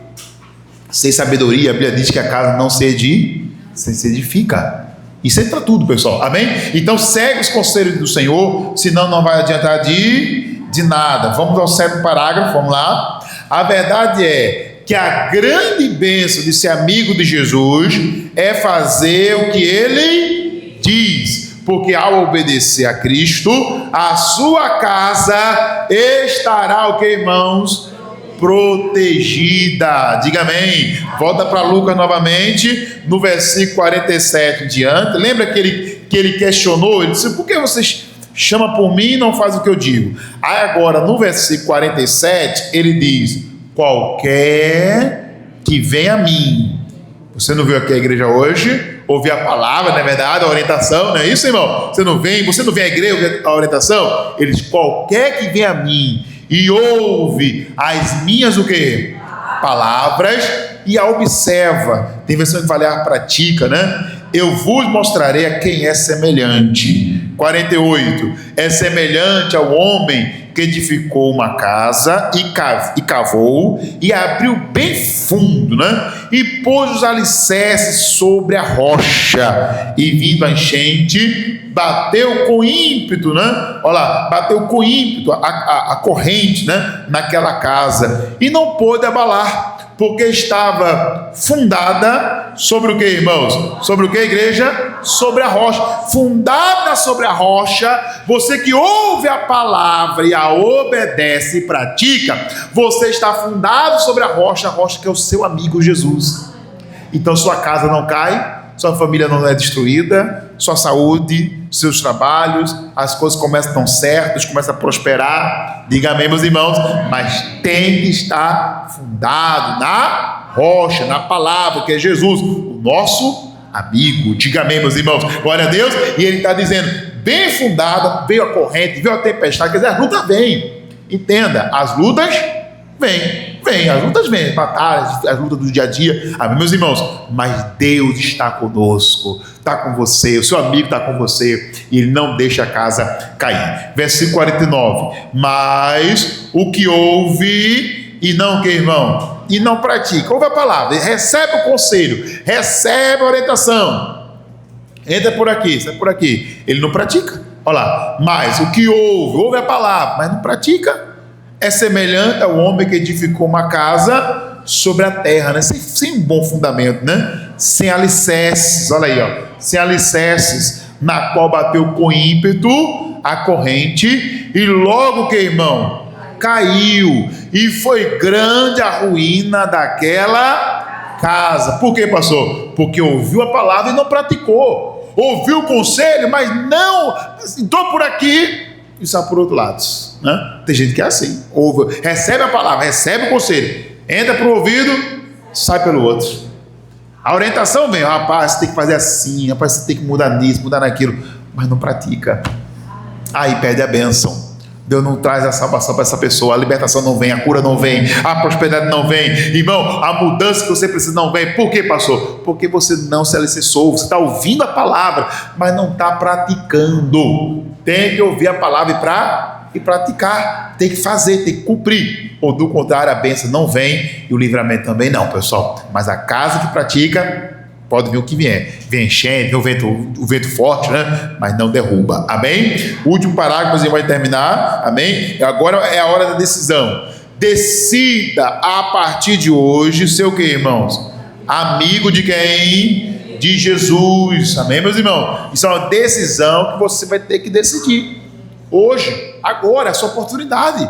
[SPEAKER 1] Sem sabedoria, a Bíblia diz que a casa não se edifica. Isso é para tudo, pessoal. Amém? Então segue os conselhos do Senhor, senão não vai adiantar de nada. Vamos ao 7º parágrafo, vamos lá. A verdade é que a grande bênção de ser amigo de Jesus é fazer o que ele diz, porque ao obedecer a Cristo, a sua casa estará o que, irmãos? Protegida. Diga amém. Volta para Lucas novamente, no versículo 47 em diante. Lembra que ele questionou? Ele disse, por que vocês chamam por mim e não fazem o que eu digo? Aí agora, no versículo 47, ele diz, qualquer que vem a mim. Você não viu aqui a igreja hoje? Ouviu a palavra, não é verdade? A orientação, não é isso, irmão? Você não vem à igreja ouvir a orientação? Ele diz, qualquer que vem a mim e ouve as minhas o quê? Palavras, e a observa. Tem versão que fala, pratica, né? eu vos mostrarei a quem é semelhante. 48, é semelhante ao homem que edificou uma casa e cavou e abriu bem fundo, né? E pôs os alicerces sobre a rocha, e vindo a enchente, bateu com ímpeto, né? Olha lá, bateu com ímpeto a corrente, né? Naquela casa, e não pôde abalar, porque estava fundada sobre o que, irmãos? Sobre o que, igreja? Sobre a rocha. Fundada sobre a rocha. Você que ouve a palavra e a obedece e pratica, você está fundado sobre a rocha que é o seu amigo Jesus. Então sua casa não cai, sua família não é destruída, sua saúde, seus trabalhos, as coisas começam a dar certas, começam a prosperar. Diga amém, meus irmãos. Mas tem que estar fundado na rocha, na palavra, que é Jesus, o nosso amigo. Diga amém, meus irmãos. Glória a Deus. E ele está dizendo, bem fundada, veio a corrente, veio a tempestade, quer dizer, as lutas vêm. Entenda, as lutas vêm. As lutas vêm, as batalhas, as lutas do dia a dia, amém, meus irmãos, mas Deus está conosco, está com você, o seu amigo está com você, e Ele não deixa a casa cair. Versículo 49, mas o que ouve e não, que irmão? E não pratica, ouve a palavra, recebe o conselho, recebe a orientação, entra por aqui, sai por aqui, ele não pratica, olha lá, mas o que ouve a palavra, mas não pratica, é semelhante ao homem que edificou uma casa sobre a terra, né? Sem um bom fundamento, né? Sem alicerces, olha aí, ó, sem alicerces, na qual bateu com ímpeto a corrente, e logo que, irmão, caiu, e foi grande a ruína daquela casa. Por que, pastor? Porque ouviu a palavra e não praticou, ouviu o conselho, mas não entrou por aqui e sai por outro lado, né? Tem gente que é assim, ouve, recebe a palavra, recebe o conselho, entra para o ouvido, sai pelo outro. A orientação vem, rapaz, você tem que fazer assim, rapaz, você tem que mudar nisso, mudar naquilo, mas não pratica, aí perde a bênção. Deus não traz a salvação para essa pessoa, a libertação não vem, a cura não vem, a prosperidade não vem, irmão, a mudança que você precisa não vem. Por quê, pastor? Porque você não se alicerçou, você está ouvindo a palavra, mas não está praticando. Tem que ouvir a palavra e praticar, tem que fazer, tem que cumprir, ou do contrário a bênção não vem e o livramento também não, pessoal. Mas a casa que pratica, pode vir o que vier, vem enchente, o vento forte, né? Mas não derruba, amém? O último parágrafo, assim, vai terminar, amém? Agora é a hora da decisão. Decida a partir de hoje ser o que, irmãos? Amigo de quem? De Jesus, amém, meus irmãos? Isso é uma decisão que você vai ter que decidir hoje, agora, é a sua oportunidade.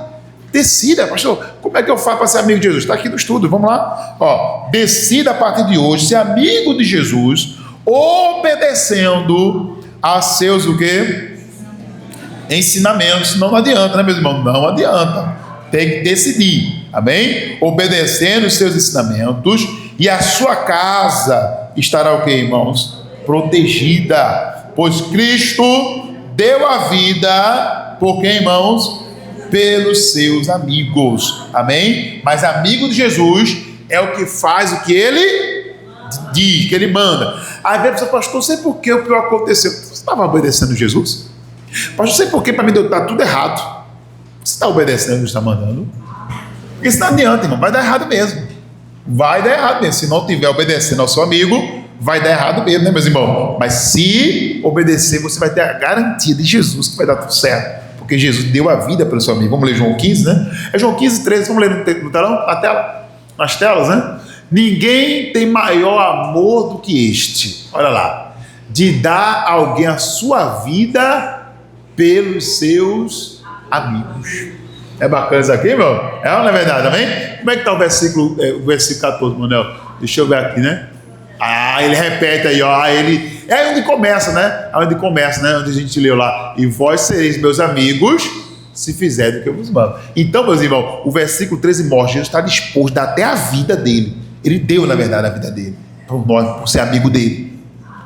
[SPEAKER 1] Decida, pastor, como é que eu faço para ser amigo de Jesus? Está aqui no estudo, vamos lá. Ó, decida a partir de hoje ser amigo de Jesus, obedecendo a seus o quê? Ensinamentos. Não adianta, né, meus irmãos? Não adianta. Tem que decidir, amém? Obedecendo os seus ensinamentos, e a sua casa estará o quê, irmãos? Protegida, pois Cristo deu a vida por quem, irmãos? Pelos seus amigos, amém? Mas amigo de Jesus é o que faz o que ele diz, que ele manda. Às vezes você, pastor, sei por que o pior aconteceu. Você estava obedecendo Jesus? Pastor, sei por que para mim está tudo errado. Você está obedecendo o que está mandando? Porque isso não adianta, irmão, vai dar errado mesmo. Vai dar errado mesmo. Se não estiver obedecendo ao seu amigo, vai dar errado mesmo, né, meus irmãos? Mas se obedecer, você vai ter a garantia de Jesus que vai dar tudo certo. Porque Jesus deu a vida pelo seu amigo. Vamos ler João 15, né? É João 15, 13, vamos ler no telão, na tela, nas telas, né? Ninguém tem maior amor do que este, olha lá, de dar a alguém a sua vida pelos seus amigos. É bacana isso aqui, irmão? É ou não é verdade, amém? Como é que está o versículo 14, Manuel? Deixa eu ver aqui, né? Ele repete aí, ó, é onde começa, né? É onde começa, né? Onde a gente leu lá, e vós sereis meus amigos, se fizerem o que eu vos mando. Então, meus irmãos, o versículo 13 mostra, Jesus está disposto a dar até a vida dele. Ele deu, na verdade, a vida dele, por nós, por ser amigo dele.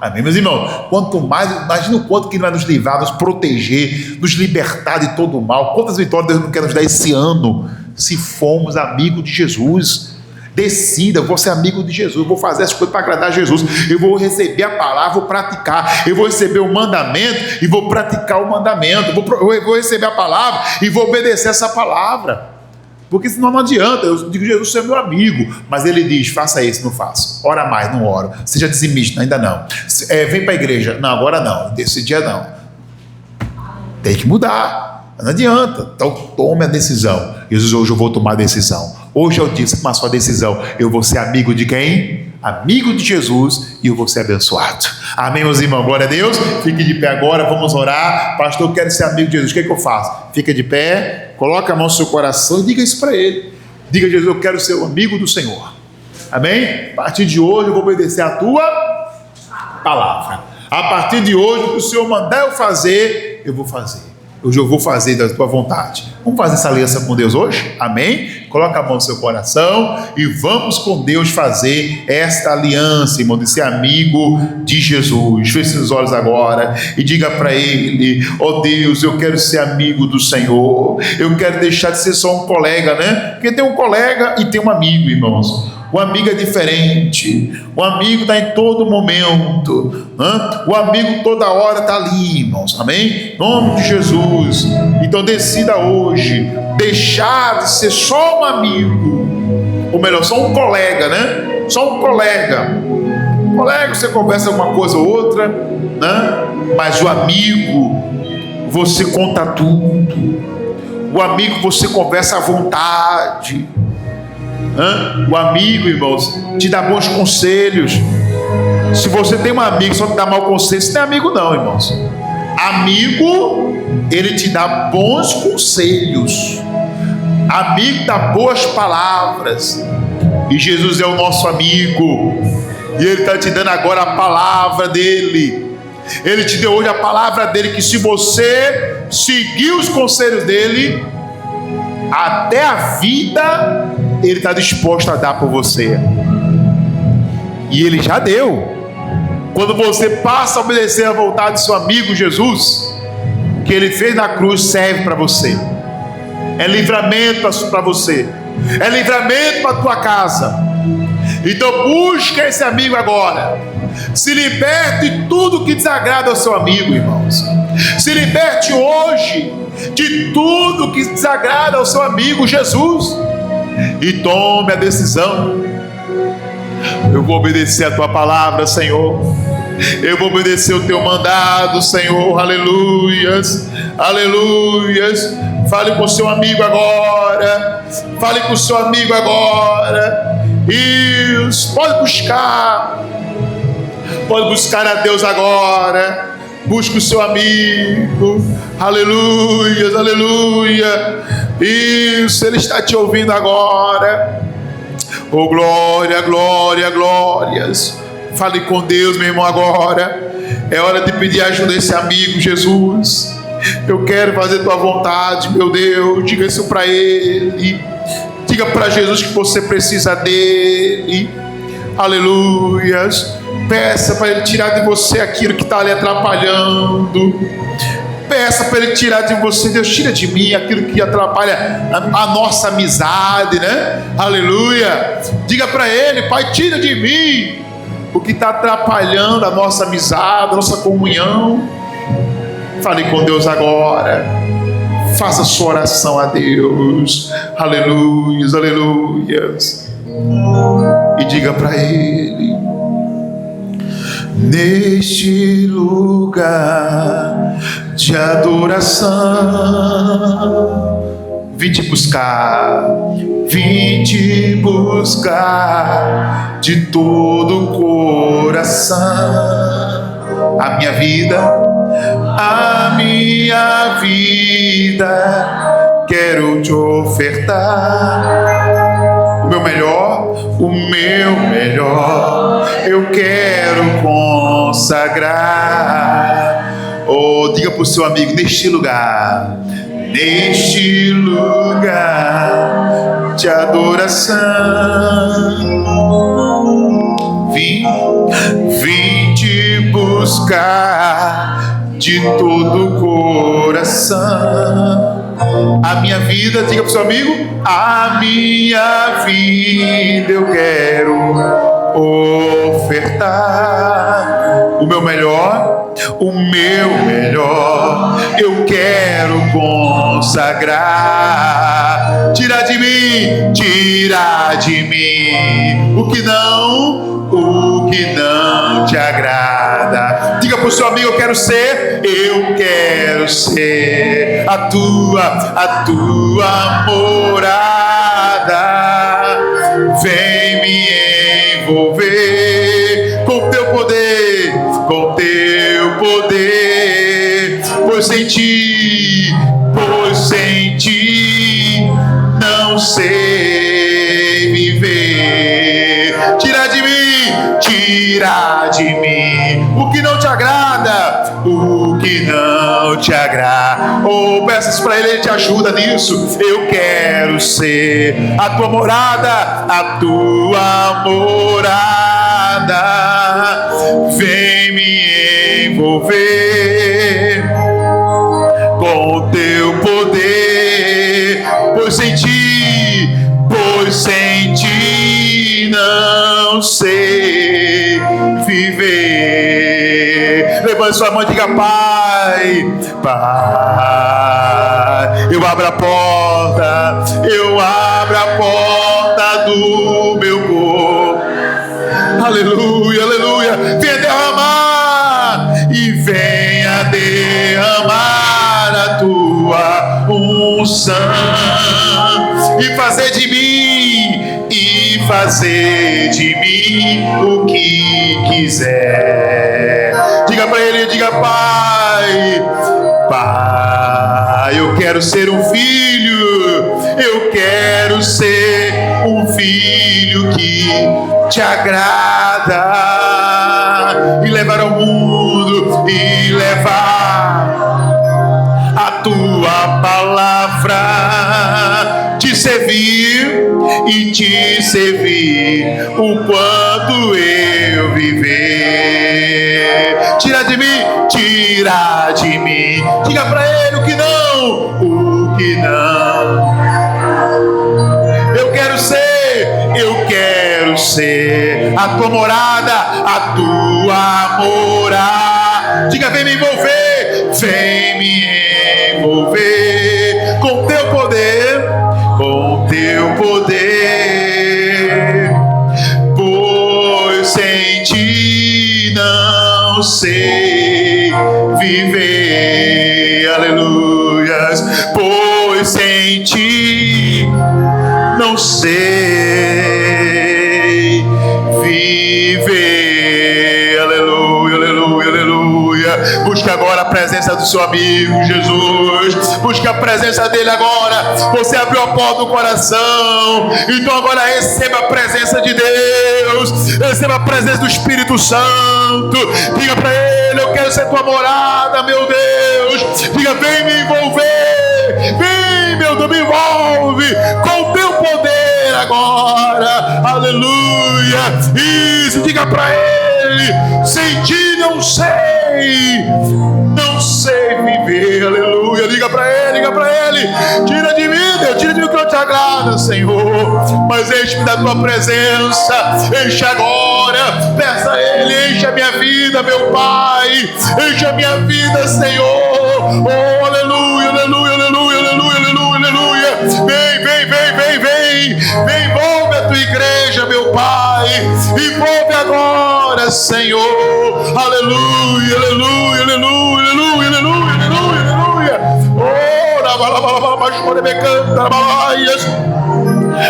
[SPEAKER 1] Amém, meus irmãos? Quanto mais, imagina o quanto que ele vai nos livrar, nos proteger, nos libertar de todo o mal. Quantas vitórias Deus não quer nos dar esse ano, se formos amigos de Jesus. Decida, eu vou ser amigo de Jesus, eu vou fazer as coisas para agradar a Jesus, eu vou receber a palavra, vou praticar, eu vou receber o mandamento e vou praticar o mandamento, eu vou receber a palavra e vou obedecer essa palavra, porque senão não adianta. Eu digo, Jesus, você é meu amigo, mas ele diz, faça isso, não faço, ora mais, não oro, seja dizimista, ainda não, vem para a igreja, não, agora não, desse dia não, tem que mudar, não adianta. Então tome a decisão. Jesus, hoje eu vou tomar a decisão, hoje eu disse com a sua decisão, eu vou ser amigo de quem? Amigo de Jesus, e eu vou ser abençoado. Amém, meus irmãos? Glória a Deus. Fique de pé agora, vamos orar. Pastor, eu quero ser amigo de Jesus, o que é que eu faço? Fica de pé, coloca a mão no seu coração e diga isso para ele. Diga, Jesus, eu quero ser o amigo do Senhor. Amém? A partir de hoje eu vou obedecer a tua palavra. A partir de hoje, o que o Senhor mandar eu fazer, eu vou fazer. Hoje eu vou fazer da tua vontade. Vamos fazer essa aliança com Deus hoje? Amém? Coloca a mão no seu coração e vamos com Deus fazer esta aliança, irmão, de ser amigo de Jesus. Feche seus olhos agora e diga para Ele: ó Deus, eu quero ser amigo do Senhor. Eu quero deixar de ser só um colega, né? Porque tem um colega e tem um amigo, irmãos. O amigo é diferente. O amigo está em todo momento, né? O amigo toda hora está ali, irmãos. Amém? Em nome de Jesus. Então decida hoje deixar de ser só um amigo, ou melhor, só um colega, né? Só um colega. Colega, você conversa uma coisa ou outra, né? Mas o amigo, você conta tudo. O amigo, você conversa à vontade. O amigo, irmãos, te dá bons conselhos. Se você tem um amigo só te dá mau conselho, você não é amigo não, irmãos. Amigo, ele te dá bons conselhos. Amigo dá boas palavras. E Jesus é o nosso amigo, e Ele está te dando agora a palavra dEle. Ele te deu hoje a palavra dEle, que se você seguir os conselhos dEle, até a vida Ele está disposto a dar por você. E Ele já deu. Quando você passa a obedecer a vontade do seu amigo Jesus, o que Ele fez na cruz serve para você. É livramento para você, é livramento para a tua casa. Então busca esse amigo agora. Se liberte de tudo que desagrada ao seu amigo, irmãos. Se liberte hoje de tudo que desagrada ao seu amigo Jesus, e tome a decisão: eu vou obedecer a tua palavra, Senhor. Eu vou obedecer o teu mandado, Senhor. Aleluias, aleluias. Fale com o seu amigo agora. Fale com o seu amigo agora. Isso, pode buscar a Deus agora. Busque o seu amigo. Aleluias, aleluia. Isso, Ele está te ouvindo agora. Oh, glória, glória, glórias. Fale com Deus, meu irmão, agora. É hora de pedir ajuda a esse amigo, Jesus. Eu quero fazer tua vontade, meu Deus. Diga isso para Ele. Diga para Jesus que você precisa dEle. Aleluias. Peça para Ele tirar de você aquilo que está lhe atrapalhando. Peça para Ele tirar de você. Deus, tira de mim aquilo que atrapalha a nossa amizade, né? Aleluia. Diga para Ele: Pai, tira de mim o que está atrapalhando a nossa amizade, a nossa comunhão. Fale com Deus agora. Faça sua oração a Deus. Aleluias, aleluias. E diga para Ele: neste lugar de adoração, vim te buscar de todo o coração. A minha vida quero te ofertar. O meu melhor eu quero consagrar. Oh, diga para o seu amigo: neste lugar de adoração, vim te buscar de todo o coração. a minha vida, diga para o seu amigo, a minha vida eu quero ofertar o meu melhor, eu quero consagrar. Tira de mim o que não te agrada. Diga para o seu amigo, eu quero ser a tua morada. Vem me envolver com teu poder, pois sem ti não sei viver. Tira de mim o que não te agrada, Oh, peça isso para ele te ajuda nisso. Eu quero ser a tua morada, vem me envolver com teu poder, pois sem ti não sei viver. Levante sua mão e diga: Pai, eu abro a porta do meu corpo. Aleluia, aleluia. Venha derramar a tua unção e fazer de mim o que quiser. Diga para ele, diga: Pai, eu quero ser um filho, que te agrada, e levar ao mundo, e levar a tua palavra, te servir o quanto eu viver. Tira de mim, diga pra ele o que não, eu quero ser a tua morada, diga: vem me envolver com teu poder, pois sem ti não sei viver. Aleluias. Pois sem ti não sei viver. Aleluia, aleluia, aleluia. Busque agora a presença do seu amigo Jesus. Busque a presença dele agora. Você abriu a porta do coração, então agora receba a presença de Deus, receba a presença do Espírito Santo. Diga para ele: eu quero ser tua morada, meu Deus. Diga: vem me envolver, vem, meu Deus, me envolve com o teu poder agora. Aleluia. Isso, diga para ele: sem ti não sei viver. Aleluia. Diga para ele: tira de mim, Deus, tira de mim o que não te agrada, Senhor, mas enche-me da tua presença. Enche agora, peça a ele: enche a minha vida, meu Pai, enche a minha vida, Senhor. Oh, aleluia, aleluia, aleluia, aleluia, aleluia, aleluia. Vem, envolve a tua igreja, meu Pai, envolve agora, Senhor. Aleluia, aleluia, aleluia, aleluia, aleluia, aleluia, aleluia. Oh,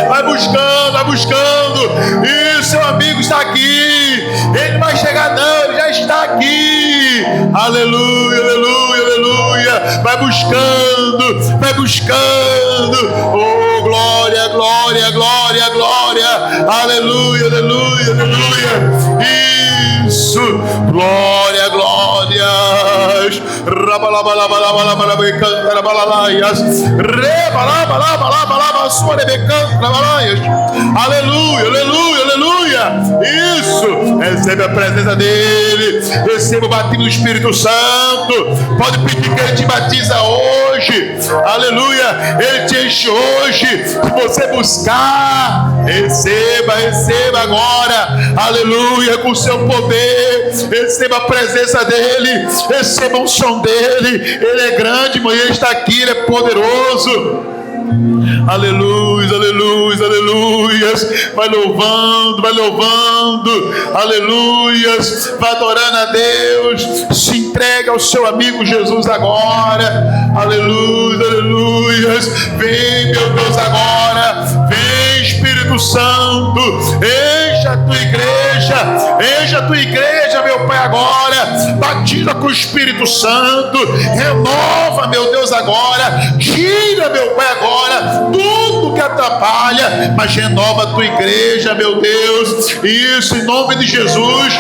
[SPEAKER 1] vai buscando. E seu amigo está aqui. Ele vai chegar, não, ele já está aqui. Aleluia, aleluia, aleluia. Vai buscando. Oh, glória, glória, glória, glória. Aleluia, aleluia, aleluia. Isso, glória, glórias. Aleluia, aleluia, aleluia. Isso, recebe a presença dele, receba o batismo do Espírito Santo. Pode pedir que ele te batiza hoje, aleluia, ele te enche hoje. Se você buscar, receba agora, aleluia, com o seu poder, receba a presença dele, receba o som dele. Ele é grande, mas ele está aqui, ele é poderoso. Aleluia, aleluia, aleluia. Vai louvando, aleluia. Vai adorando a Deus. Se entrega ao seu amigo Jesus agora. Aleluia, aleluia. Vem, meu Deus, agora. Vem, Espírito Santo. Encha a tua igreja, meu Pai, agora. Batiza com o Espírito Santo. Renova, meu Deus, agora. Tira, meu Pai, agora tudo que atrapalha, mas renova a tua igreja, meu Deus. Isso, em nome de Jesus.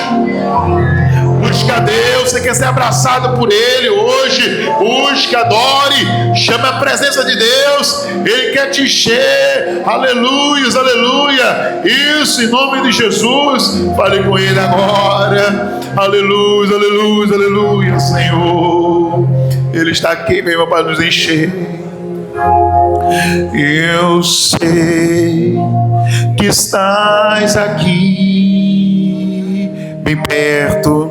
[SPEAKER 1] Busca a Deus, você quer ser abraçado por Ele hoje, busque, adore, chame a presença de Deus, Ele quer te encher, aleluia, aleluia. Isso, em nome de Jesus. Fale com Ele agora, aleluia, aleluia, aleluia. Senhor, Ele está aqui, meu irmão, para nos encher. Eu sei que estás aqui, bem perto,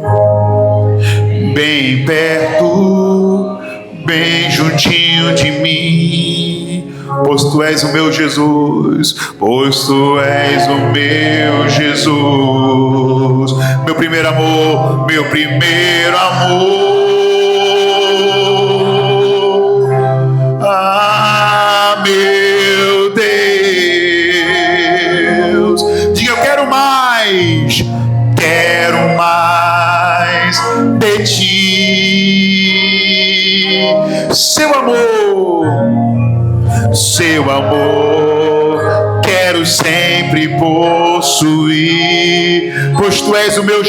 [SPEAKER 1] bem juntinho de mim, pois tu és o meu Jesus, meu primeiro amor, meu Deus, diga: eu quero mais de ti, seu amor, quero sempre possuir, pois tu és o meu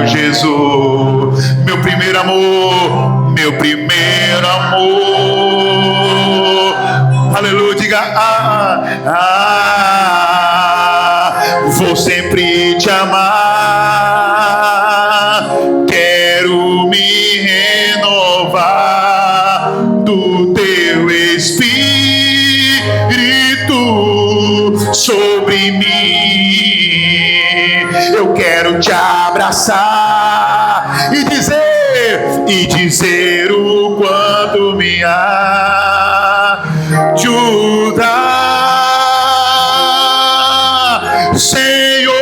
[SPEAKER 1] Jesus, meu primeiro amor, aleluia. Diga: vou sempre te amar, quero me renovar do teu Espírito sobre mim. Eu quero te abraçar e dizer o quanto me ajuda, Senhor.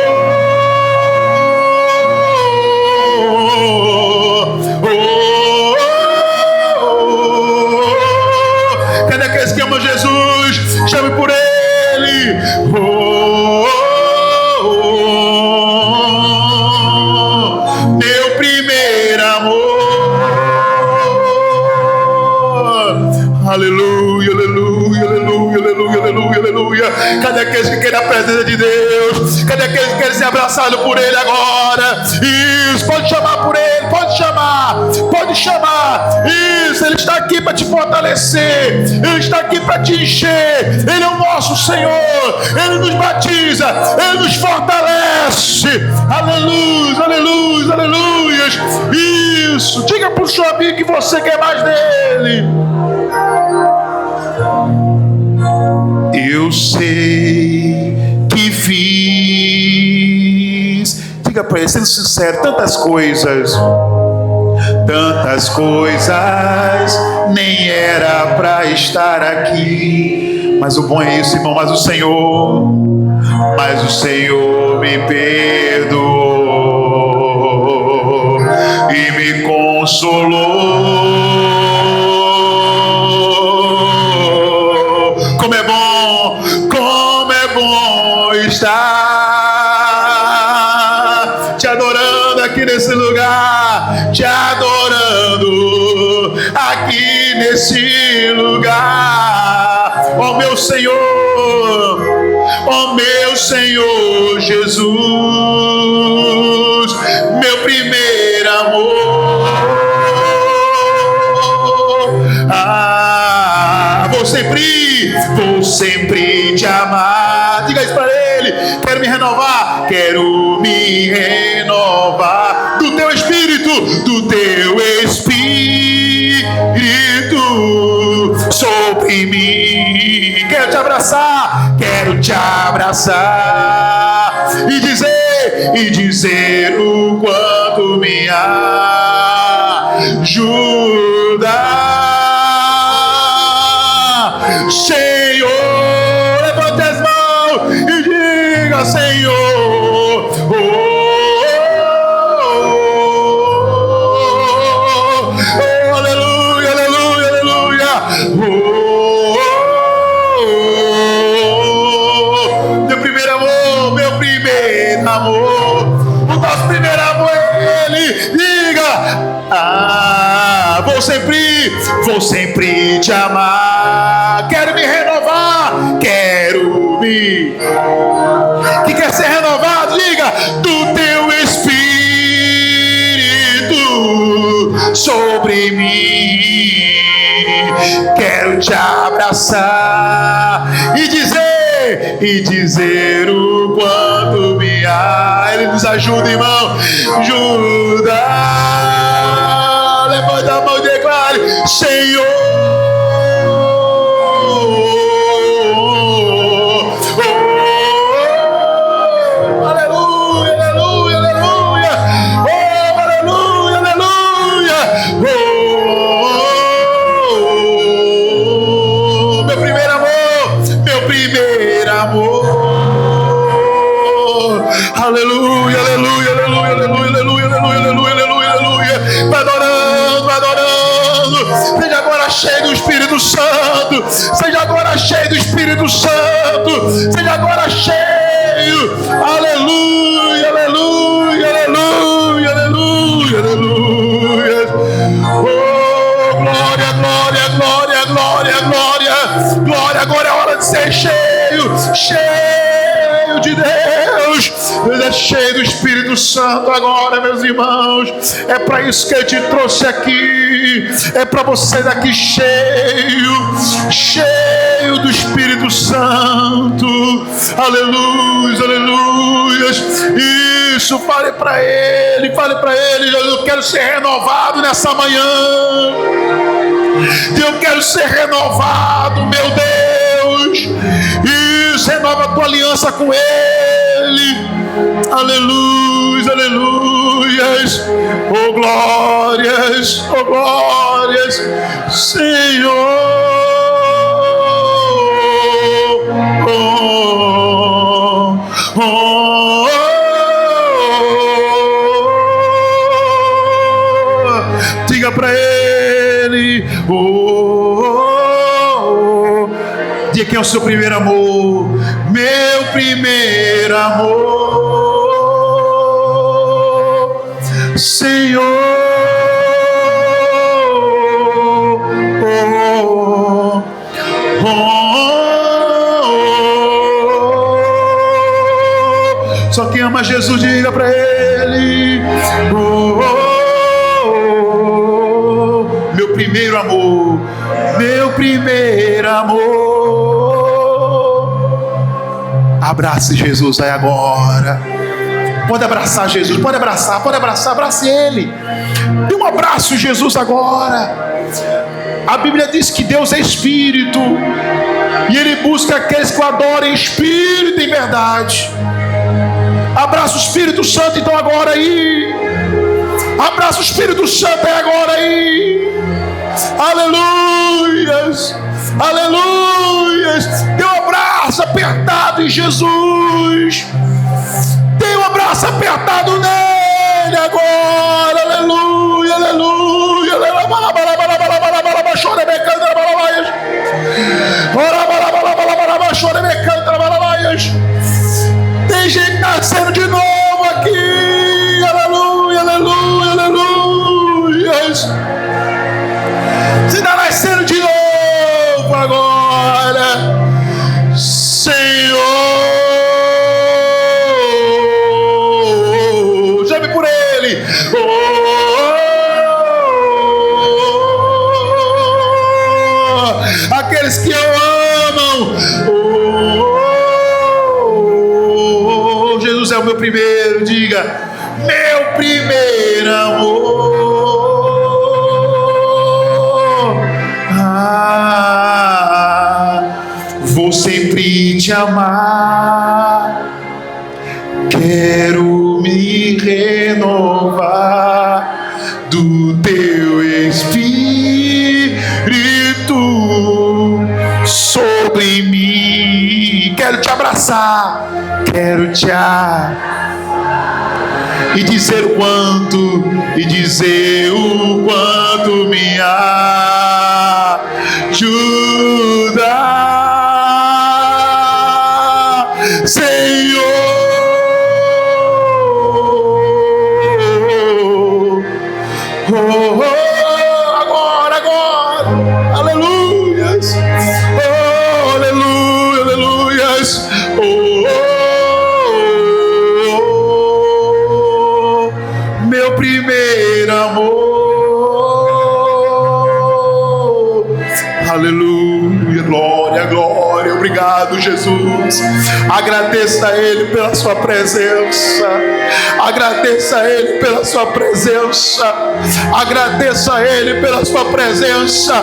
[SPEAKER 1] Cadê aqueles que amam Jesus? Chame por Ele. Meu primeiro amor. Aleluia, aleluia, aleluia, aleluia, aleluia, aleluia. Cadê aqueles que querem a presença de Deus? Cadê aqueles que querem ser abraçados por Ele agora? Isso, pode chamar por Ele, pode chamar. Isso, Ele está aqui para te fortalecer, Ele está aqui para te encher. Ele é o nosso Senhor, Ele nos batiza, Ele nos fortalece. Aleluia, aleluia, aleluia. Isso, diga para o seu amigo que você quer mais dele. Eu sei que fiz, diga para ele, sendo sincero, tantas coisas, nem era para estar aqui, mas o bom é isso, irmão, mas o Senhor me perdoou e me consolou. Como é bom estar te adorando aqui nesse lugar, te adorando aqui nesse lugar, ó meu Senhor Jesus, meu primeiro amor. Vou sempre te amar. Diga isso para Ele. Ele: quero me renovar, quero me renovar do teu Espírito, do teu Espírito sobre mim. Quero te abraçar e dizer o quanto me ajuda. Senhor, levante as mãos e diga: Senhor, aleluia, aleluia, aleluia. Meu primeiro amor, meu primeiro amor, o nosso primeiro amor é Ele. Diga: vou sempre te amar. Quero me renovar, que quer ser renovado, diga: do teu Espírito sobre mim. Quero te abraçar e dizer o quanto me há. Ele nos ajuda, irmão. Ajuda. Levanta a mão e declare: Senhor. Aleluia, aleluia, aleluia. Aleluia, aleluia. Meu primeiro amor. Aleluia, aleluia, aleluia, aleluia, aleluia, aleluia, aleluia, aleluia. Vai adorando. Seja agora cheio do Espírito Santo. Seja agora cheio do Espírito Santo. Seja agora cheio. Aleluia, aleluia, aleluia, aleluia, aleluia. Oh, glória, glória, glória, glória, glória. Glória, agora é hora de ser cheio de Deus. É cheio do Espírito Santo agora, meus irmãos. É para isso que Ele te trouxe aqui. É para você daqui cheio do Espírito Santo. Aleluia, aleluia. Isso, fale para Ele. Eu quero ser renovado nessa manhã. Eu quero ser renovado, meu Deus. Isso, renova a tua aliança com Ele. Aleluia, aleluias. Oh glórias, Senhor. Diga para Ele. Diga quem é o seu primeiro amor. Meu primeiro amor, Senhor. Só quem ama Jesus, diga para Ele. Meu primeiro amor, meu primeiro amor. Abrace Jesus aí agora. Pode abraçar Jesus, pode abraçar, abrace Ele. Dê um abraço em Jesus agora. A Bíblia diz que Deus é Espírito, e Ele busca aqueles que o adorem em espírito e em verdade. Abraça o Espírito Santo então agora aí. Abraça o Espírito Santo aí agora aí. Aleluias, aleluias. Dê um abraço apertado em Jesus. Dê um abraço apertado nele agora. Aleluia, aleluia. Tem gente nascendo de novo aqui. Aleluia, aleluia, aleluia. Você está nascendo de novo agora, Senhor. Chame por Ele. Aqueles que o amam. primeiro, diga, meu primeiro amor. Vou sempre te amar, quero me renovar do teu Espírito sobre mim. Quero te abraçar, quero te e dizer o quanto me ajuda, Senhor. Agora, aleluias, aleluia, aleluias, meu primeiro amor, aleluia, glória, glória, obrigado, Jesus. Agradeça a Ele pela sua presença, agradeça a Ele pela sua presença, agradeça a Ele pela sua presença,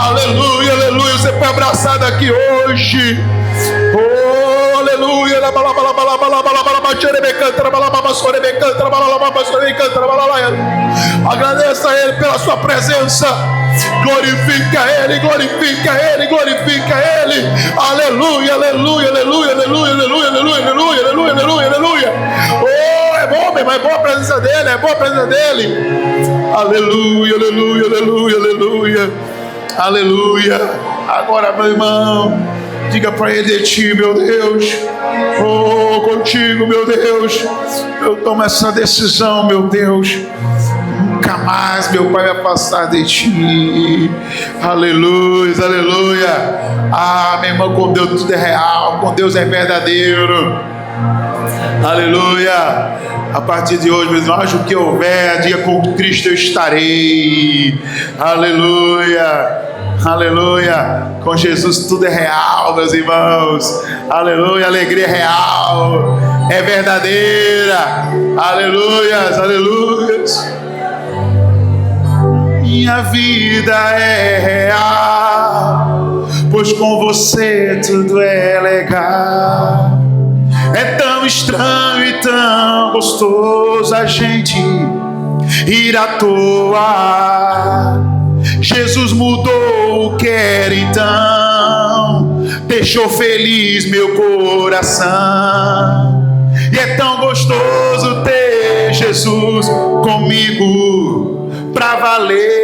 [SPEAKER 1] aleluia, aleluia. Você foi abraçado aqui hoje, oh, aleluia. Agradeça a Ele pela sua presença, glorifica Ele, glorifica Ele, glorifica Ele, aleluia, aleluia, aleluia, aleluia, aleluia, aleluia, aleluia, aleluia, aleluia, aleluia. Oh, é bom, meu irmão, é boa a presença dEle, é boa a presença dEle, aleluia, aleluia, aleluia, aleluia, aleluia. Agora, meu irmão, diga para Ele: de ti, meu Deus, oh, contigo, meu Deus, eu tomo essa decisão, meu Deus, nunca mais, meu Pai, me afastar de ti. Aleluia, aleluia. Meu irmão, com Deus tudo é real, com Deus é verdadeiro. Aleluia. A partir de hoje, meus irmãos, o que houver, diga: com Cristo eu estarei. Aleluia. Aleluia, com Jesus tudo é real, meus irmãos. Aleluia, alegria é real, é verdadeira. Aleluias, aleluias. Minha vida é real, pois com você tudo é legal. É tão estranho e tão gostoso a gente ir à toa. Jesus mudou o que era então, deixou feliz meu coração. E é tão gostoso ter Jesus comigo pra valer.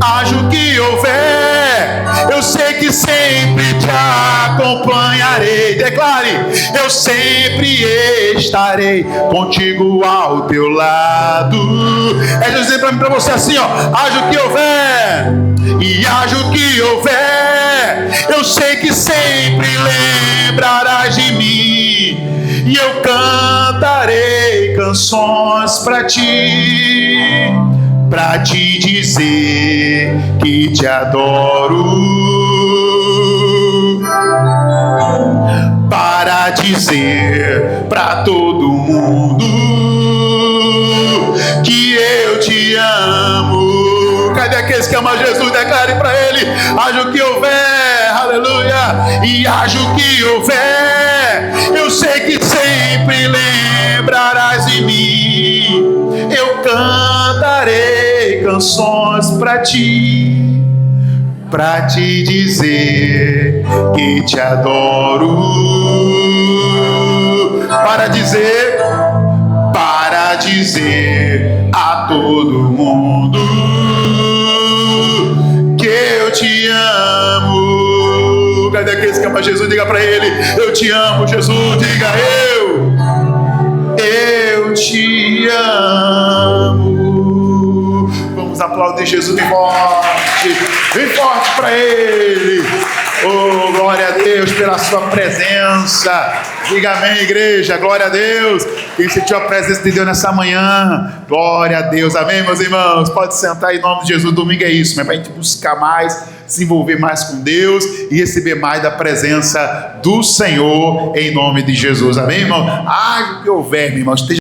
[SPEAKER 1] Haja o que houver, eu sei que sempre te acompanharei. Declare: eu sempre estarei contigo ao teu lado. É Jesus dizendo pra mim, pra você assim, ó: haja o que houver, e haja o que houver, eu sei que sempre lembrarás de mim. E eu cantarei canções pra ti dizer que te adoro, para dizer pra todo mundo que eu te amo. Cadê aqueles que amam Jesus? Declare pra Ele: haja o que houver, aleluia, e haja o que houver, eu sei que sempre lembrarás de mim. Eu cantarei canções pra ti dizer que te adoro, para dizer a todo mundo que eu te amo. Cadê aqueles que amam Jesus? Diga pra Ele: eu te amo, Jesus. Diga: eu te amo. Vamos aplaudir Jesus bem forte para Ele. Oh, glória a Deus pela sua presença. Diga amém, igreja, glória a Deus. Quem sentiu a presença de Deus nessa manhã, glória a Deus, amém, meus irmãos. Pode sentar em nome de Jesus. Domingo é isso, mas para a gente buscar mais, se envolver mais com Deus e receber mais da presença do Senhor, em nome de Jesus, amém, irmão? Haja o que houver, meu irmão, esteja